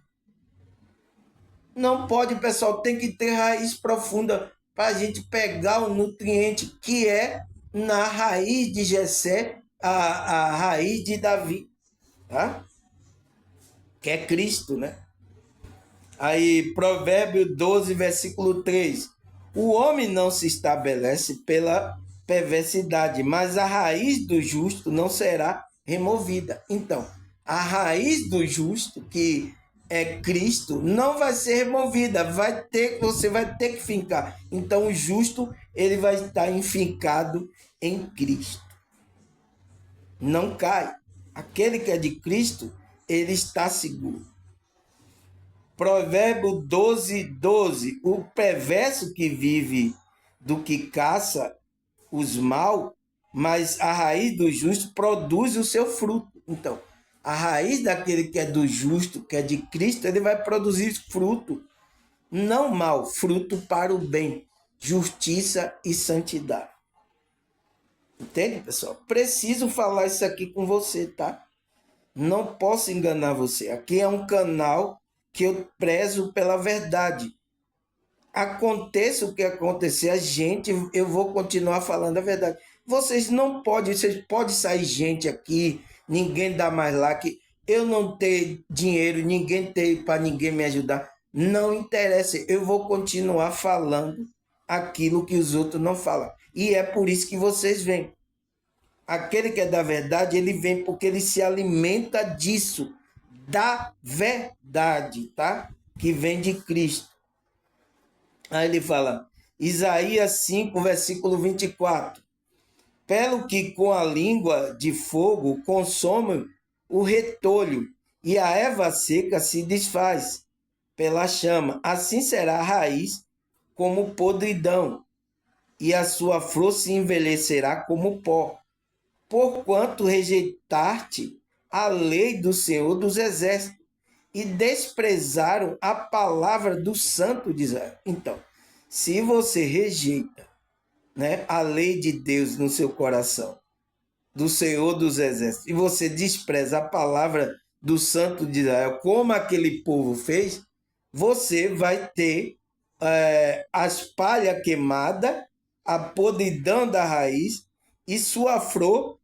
Não pode, pessoal, tem que ter raiz profunda para a gente pegar o nutriente que é na raiz de Jessé, a raiz de Davi, tá? Que é Cristo, né? Aí, Provérbio 12, versículo 3. O homem não se estabelece pela perversidade, mas a raiz do justo não será removida. Então, a raiz do justo, que é Cristo, não vai ser removida, você vai ter que fincar. Então, o justo, ele vai estar enfincado em Cristo. Não cai. Aquele que é de Cristo, ele está seguro. Provérbio 12:12. O perverso que vive do que caça os mal, mas a raiz do justo produz o seu fruto. Então, a raiz daquele que é do justo, que é de Cristo, ele vai produzir fruto, não mal, fruto para o bem, justiça e santidade. Entende, pessoal? Preciso falar isso aqui com você, tá? Não posso enganar você. Aqui é um canal que eu prezo pela verdade. Aconteça o que acontecer, eu vou continuar falando a verdade. Vocês podem sair gente aqui, ninguém dá mais lá, que eu não ter dinheiro, ninguém ter para ninguém me ajudar. Não interessa, eu vou continuar falando aquilo que os outros não falam. E é por isso que vocês vêm. Aquele que é da verdade, ele vem porque ele se alimenta disso, da verdade, tá? Que vem de Cristo. Aí ele fala, Isaías 5, versículo 24. Pelo que com a língua de fogo consome o retolho, e a erva seca se desfaz pela chama. Assim será a raiz como podridão, e a sua flor se envelhecerá como pó. Porquanto rejeitaste a lei do Senhor dos Exércitos e desprezaram a palavra do Santo de Israel. Então, se você rejeita, né, a lei de Deus no seu coração, do Senhor dos Exércitos, e você despreza a palavra do Santo de Israel, como aquele povo fez, você vai ter as palhas queimadas, a podridão da raiz, e sua flor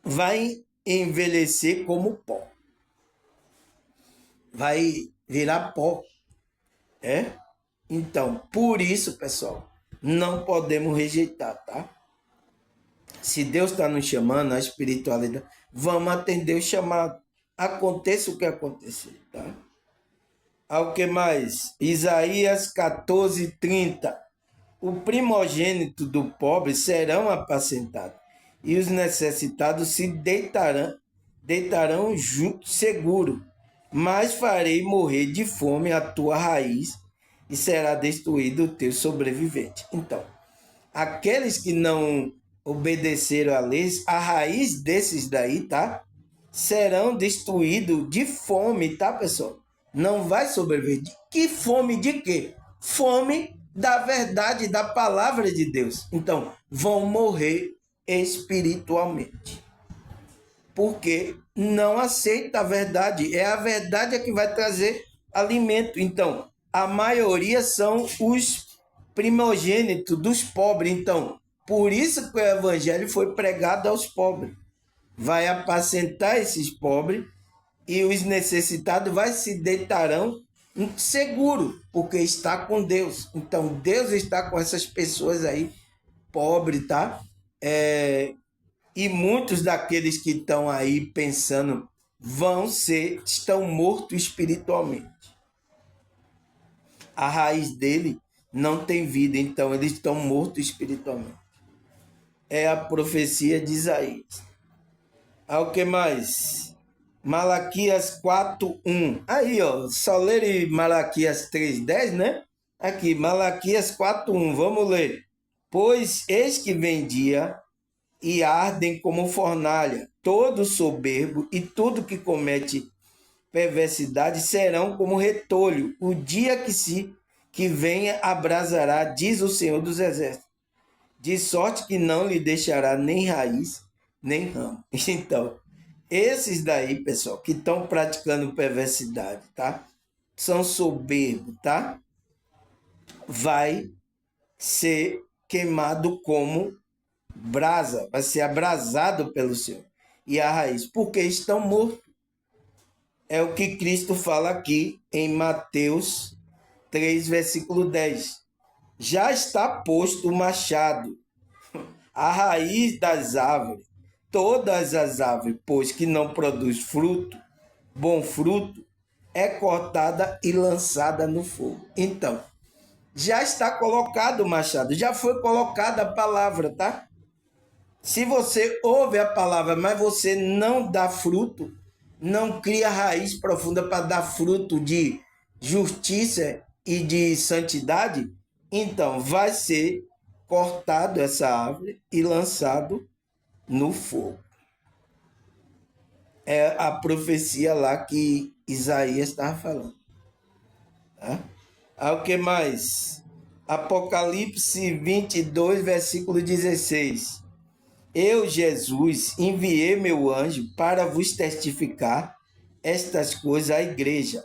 vai envelhecer como pó. Vai virar pó. Então, por isso, pessoal, não podemos rejeitar, tá? Se Deus está nos chamando, a espiritualidade, vamos atender o chamado. Aconteça o que acontecer, tá? Ao que mais? Isaías 14:30. O primogênito do pobre serão apacentados, e os necessitados se deitarão seguro. Mas farei morrer de fome a tua raiz, e será destruído o teu sobrevivente. Então, aqueles que não obedeceram à lei, a raiz desses daí, tá? Serão destruídos de fome, tá, pessoal? Não vai sobreviver. Que fome de quê? Fome da verdade, da palavra de Deus. Então, vão morrer espiritualmente. Porque não aceita a verdade. É a verdade que vai trazer alimento. Então, a maioria são os primogênitos dos pobres. Então, por isso que o evangelho foi pregado aos pobres. Vai apacentar esses pobres, e os necessitados se deitarão seguro, porque está com Deus. Então, Deus está com essas pessoas aí, pobres, tá? E muitos daqueles que estão aí pensando estão mortos espiritualmente. A raiz dele não tem vida, então eles estão mortos espiritualmente. É a profecia de Isaías. O que mais? Malaquias 4:1. Aí, ó, só ler Malaquias 3:10, né? Aqui, Malaquias 4:1, vamos ler. Pois eis que vem dia e ardem como fornalha, todo soberbo e tudo que comete perversidade serão como retolho. O dia que venha abrasará, diz o Senhor dos Exércitos, de sorte que não lhe deixará nem raiz, nem ramo. Então, esses daí, pessoal, que estão praticando perversidade, tá? São soberbos, tá? Vai ser queimado como brasa, vai ser abrasado pelo Senhor. E a raiz, porque estão mortos. É o que Cristo fala aqui em Mateus 3, versículo 10. Já está posto o machado, a raiz das árvores, todas as árvores, pois que não produz fruto, bom fruto, é cortada e lançada no fogo. Então, já está colocado o machado, já foi colocada a palavra, tá? Se você ouve a palavra, mas você não dá fruto, não cria raiz profunda para dar fruto de justiça e de santidade, então vai ser cortado essa árvore e lançado no fogo. É a profecia lá que Isaías estava falando. Tá? O que mais? Apocalipse 22, versículo 16. Eu, Jesus, enviei meu anjo para vos testificar estas coisas à igreja.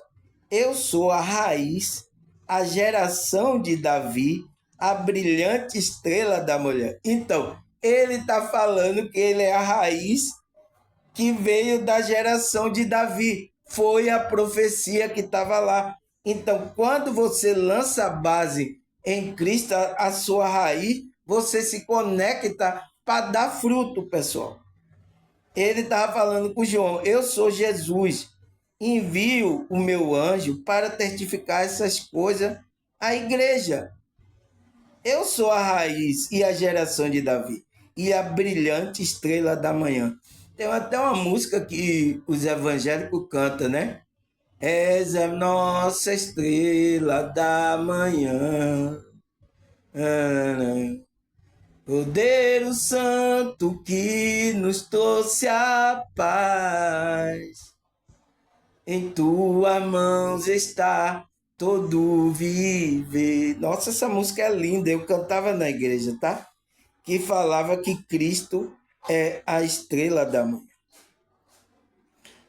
Eu sou a raiz, a geração de Davi, a brilhante estrela da mulher. Então, ele está falando que ele é a raiz que veio da geração de Davi. Foi a profecia que estava lá. Então, quando você lança a base em Cristo, a sua raiz, você se conecta para dar fruto, pessoal. Ele estava falando com João, eu sou Jesus, envio o meu anjo para testificar essas coisas à igreja. Eu sou a raiz e a geração de Davi e a brilhante estrela da manhã. Tem até uma música que os evangélicos cantam, né? És a nossa estrela da manhã. Cordeiro Santo que nos trouxe a paz, em tua mãos está todo viver. Nossa, essa música é linda, eu cantava na igreja, tá? Que falava que Cristo é a estrela da manhã.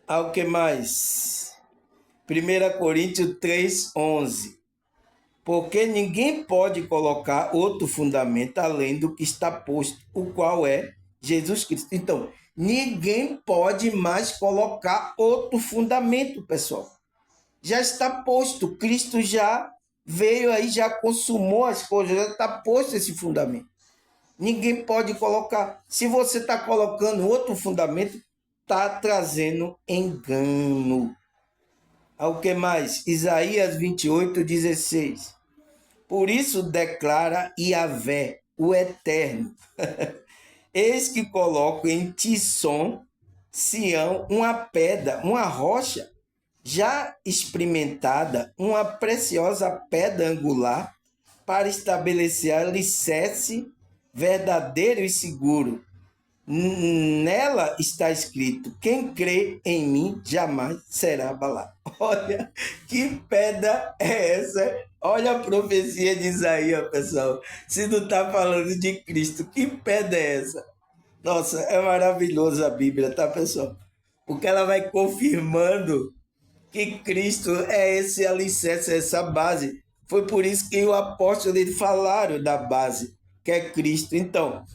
O que mais? 1 Coríntios 3:11. Porque ninguém pode colocar outro fundamento além do que está posto, o qual é Jesus Cristo. Então, ninguém pode mais colocar outro fundamento, pessoal. Já está posto, Cristo já veio aí, já consumou as coisas, já está posto esse fundamento. Ninguém pode colocar. Se você está colocando outro fundamento, está trazendo engano. O que mais? Isaías 28:16. Por isso declara Yahvé, o Eterno. Eis que coloco em Tissom, Sião, uma pedra, uma rocha já experimentada, uma preciosa pedra angular, para estabelecer alicerce verdadeiro e seguro. Nela está escrito, quem crê em mim jamais será abalado. Olha, que pedra é essa? Olha a profecia de Isaías, pessoal. Se não está falando de Cristo, que pedra é essa? Nossa, é maravilhosa a Bíblia, tá, pessoal? Porque ela vai confirmando que Cristo é esse alicerce, essa base. Foi por isso que o apóstolo ele falaram da base, que é Cristo. Então,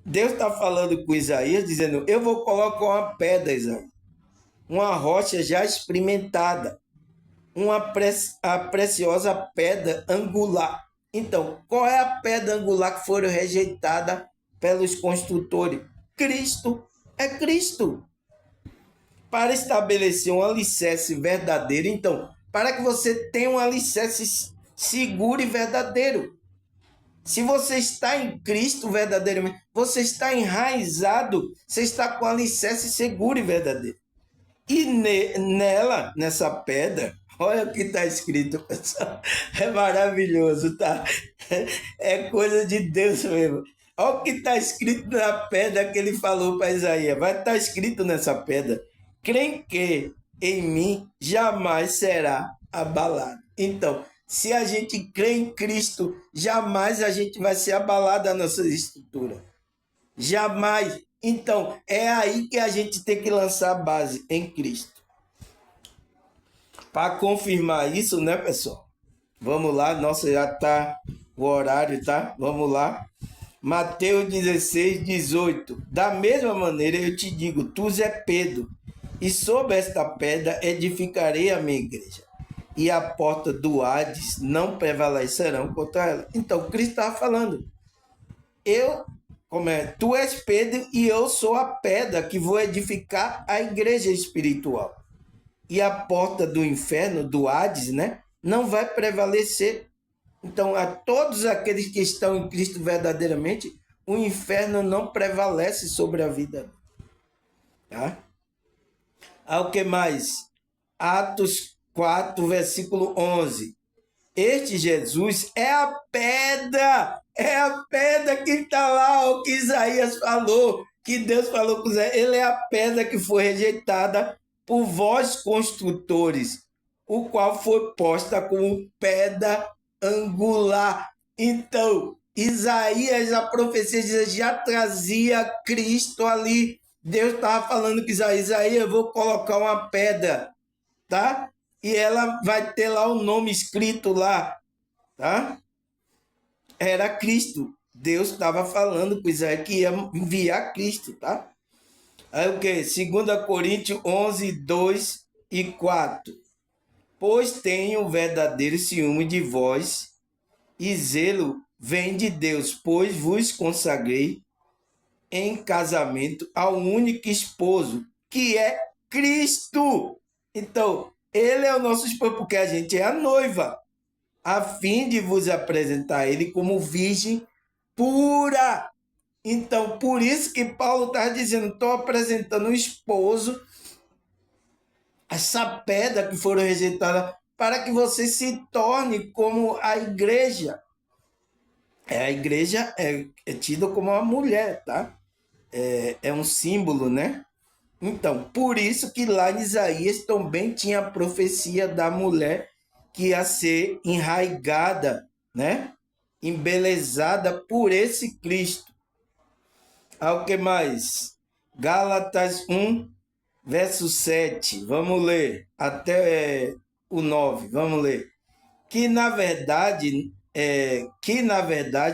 Deus está falando com Isaías, dizendo, eu vou colocar uma pedra, Isaías, uma rocha já experimentada, a preciosa pedra angular. Então, qual é a pedra angular que foi rejeitada pelos construtores? Cristo. É Cristo. para estabelecer um alicerce verdadeiro. Então, para que você tenha um alicerce seguro e verdadeiro. Se você está em Cristo verdadeiramente, você está enraizado, você está com alicerce seguro e verdadeiro. E nela, nessa pedra, olha o que está escrito, pessoal. É maravilhoso, tá? É coisa de Deus mesmo. Olha o que está escrito na pedra que ele falou para Isaías. Vai estar escrito nessa pedra. Quem que em mim jamais será abalado. Então, se a gente crê em Cristo, jamais a gente vai ser abalado da nossa estrutura. Jamais. Então, é aí que a gente tem que lançar a base, em Cristo. Para confirmar isso, né, pessoal? Vamos lá, nossa, já está o horário, tá? Vamos lá. Mateus 16, 18. Da mesma maneira eu te digo, tu és Pedro, e sobre esta pedra edificarei a minha igreja, e a porta do Hades não prevalecerão contra ela. Então, Cristo estava falando, tu és Pedro e eu sou a pedra que vou edificar a igreja espiritual. E a porta do inferno, do Hades, né, não vai prevalecer. Então, a todos aqueles que estão em Cristo verdadeiramente, o inferno não prevalece sobre a vida. Tá? Ao que mais? Atos 4, versículo 11. Este Jesus é a pedra que está lá, o que Isaías falou, que Deus falou com Isaías. Ele é a pedra que foi rejeitada por vós construtores, o qual foi posta como pedra angular. Então, Isaías, a profecia de Isaías já trazia Cristo ali. Deus estava falando que Isaías, eu vou colocar uma pedra, tá? E ela vai ter lá o nome escrito lá, tá? Era Cristo. Deus estava falando com Isaías que ia enviar Cristo, tá? Aí o que? 2 Coríntios 11, 2 e 4. Pois tenho verdadeiro ciúme de vós, e zelo vem de Deus, pois vos consagrei em casamento ao único esposo, que é Cristo. Então, ele é o nosso esposo, porque a gente é a noiva, a fim de vos apresentar ele como virgem pura. Então, por isso que Paulo está dizendo, estou apresentando o esposo, essa pedra que foram rejeitadas, para que você se torne como a igreja. A igreja é tida como uma mulher, tá? É um símbolo, né? Então, por isso que lá em Isaías também tinha a profecia da mulher que ia ser enraigada, né? Embelezada por esse Cristo. Ao que mais? Gálatas 1, verso 7. Vamos ler até o 9. Vamos ler. Que na verdade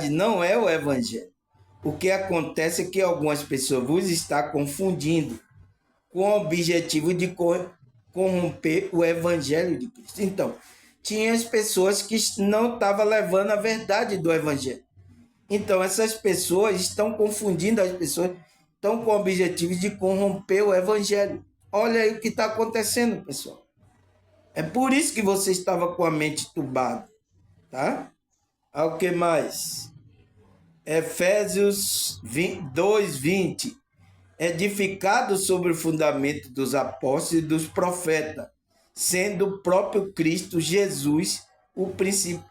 não é o evangelho. O que acontece é que algumas pessoas vos estão confundindo com o objetivo de corromper o evangelho de Cristo. Então, tinha as pessoas que não estavam levando a verdade do evangelho. Então, essas pessoas estão confundindo as pessoas, estão com o objetivo de corromper o evangelho. Olha aí o que está acontecendo, pessoal. É por isso que você estava com a mente turbada, tá? Ao que mais? Efésios 2, 20. Edificado sobre o fundamento dos apóstolos e dos profetas, sendo o próprio Cristo Jesus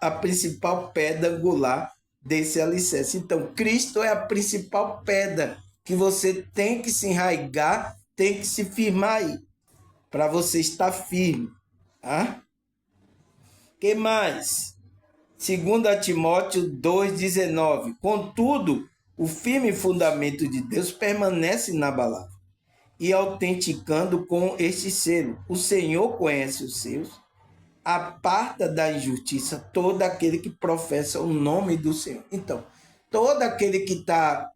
a principal pedra angular desse alicerce. Então, Cristo é a principal pedra que você tem que se enraigar, tem que se firmar aí, para você estar firme. Tá? Que mais? 2 Timóteo 2,19. Contudo, o firme fundamento de Deus permanece inabalável, e autenticando com este selo: o Senhor conhece os seus, aparta da injustiça todo aquele que professa o nome do Senhor. Então, todo aquele que está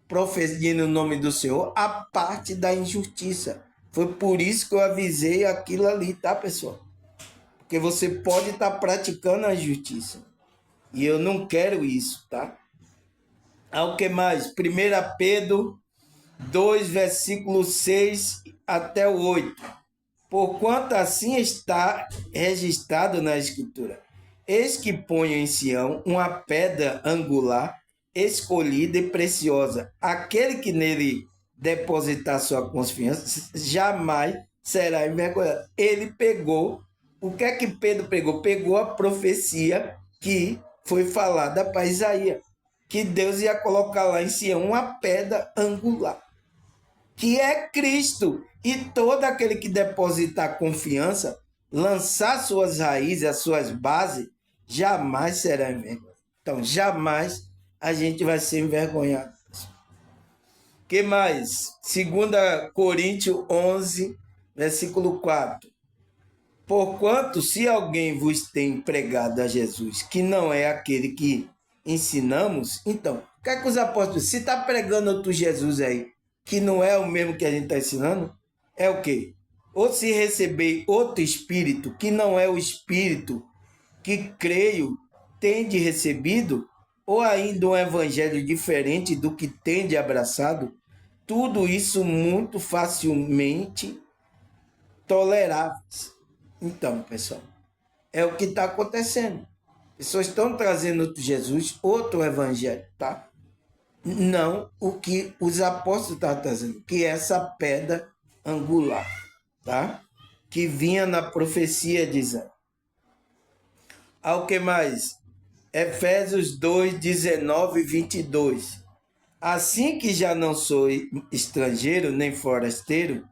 proferindo o nome do Senhor, aparte da injustiça. Foi por isso que eu avisei aquilo ali, tá, pessoal? Porque você pode estar praticando a justiça. E eu não quero isso, tá? Ao que mais? 1 Pedro 2, versículo 6 até o 8. Porquanto assim está registrado na Escritura: eis que ponho em Sião uma pedra angular, escolhida e preciosa. Aquele que nele depositar sua confiança jamais será envergonhado. Ele pegou. O que é que Pedro pegou? Pegou a profecia que foi falada para Isaías, que Deus ia colocar lá em Sião uma pedra angular, que é Cristo. E todo aquele que depositar confiança, lançar suas raízes, as suas bases, jamais será envergonhado. Então, jamais a gente vai ser envergonhado. Que mais? 2 Coríntios 11, versículo 4. Porquanto, se alguém vos tem pregado a Jesus, que não é aquele que ensinamos, então, o que é que os apóstolos, se está pregando outro Jesus aí, que não é o mesmo que a gente está ensinando, é o quê? Ou se receber outro espírito, que não é o espírito que creio tende recebido, ou ainda um evangelho diferente do que tende abraçado, tudo isso muito facilmente toleráveis. Então, pessoal, é o que está acontecendo. Pessoas estão trazendo outro Jesus, outro evangelho, tá? Não o que os apóstolos estavam trazendo, que é essa pedra angular, tá? Que vinha na profecia dizendo. Ao que mais? Efésios 2, 19 e 22. Assim que já não sou estrangeiro nem forasteiro,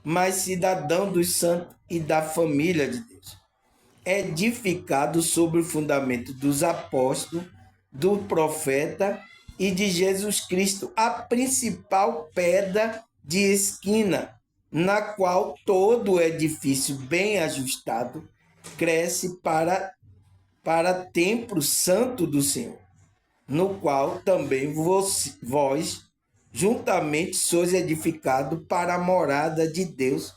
mas cidadão dos santos e da família de Deus, edificado sobre o fundamento dos apóstolos, do profeta e de Jesus Cristo, a principal pedra de esquina, na qual todo edifício bem ajustado cresce para templo santo do Senhor, no qual também vós juntamente sois edificados para a morada de Deus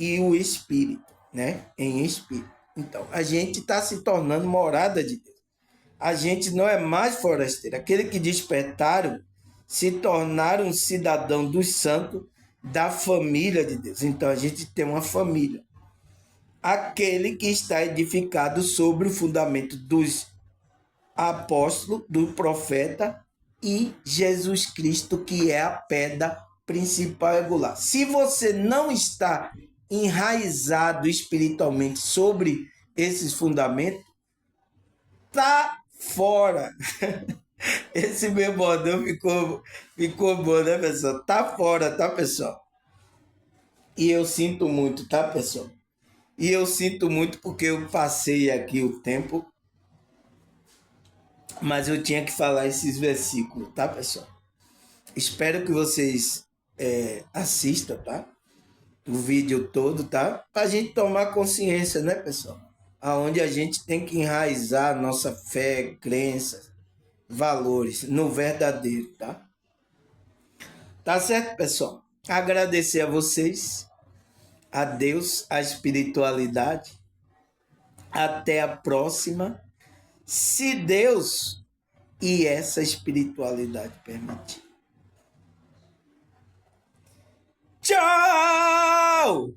e o Espírito, né? Em Espírito. Então, a gente está se tornando morada de Deus. A gente não é mais forasteiro. Aquele que despertaram se tornaram cidadão dos santos da família de Deus. Então, a gente tem uma família. Aquele que está edificado sobre o fundamento dos apóstolos, do profeta e Jesus Cristo, que é a pedra principal regular. Se você não está enraizado espiritualmente sobre esses fundamentos, tá fora. Esse meu bordão ficou bom, né, pessoal? Tá fora, tá, pessoal? E eu sinto muito, tá, pessoal? E eu sinto muito porque eu passei aqui o tempo, mas eu tinha que falar esses versículos, tá, pessoal? Espero que vocês assistam, tá? O vídeo todo, tá? Pra gente tomar consciência, né, pessoal? Aonde a gente tem que enraizar nossa fé, crenças, valores no verdadeiro, tá? Tá certo, pessoal? Agradecer a vocês, a Deus, a espiritualidade. Até a próxima, se Deus e essa espiritualidade permitir. Tchau!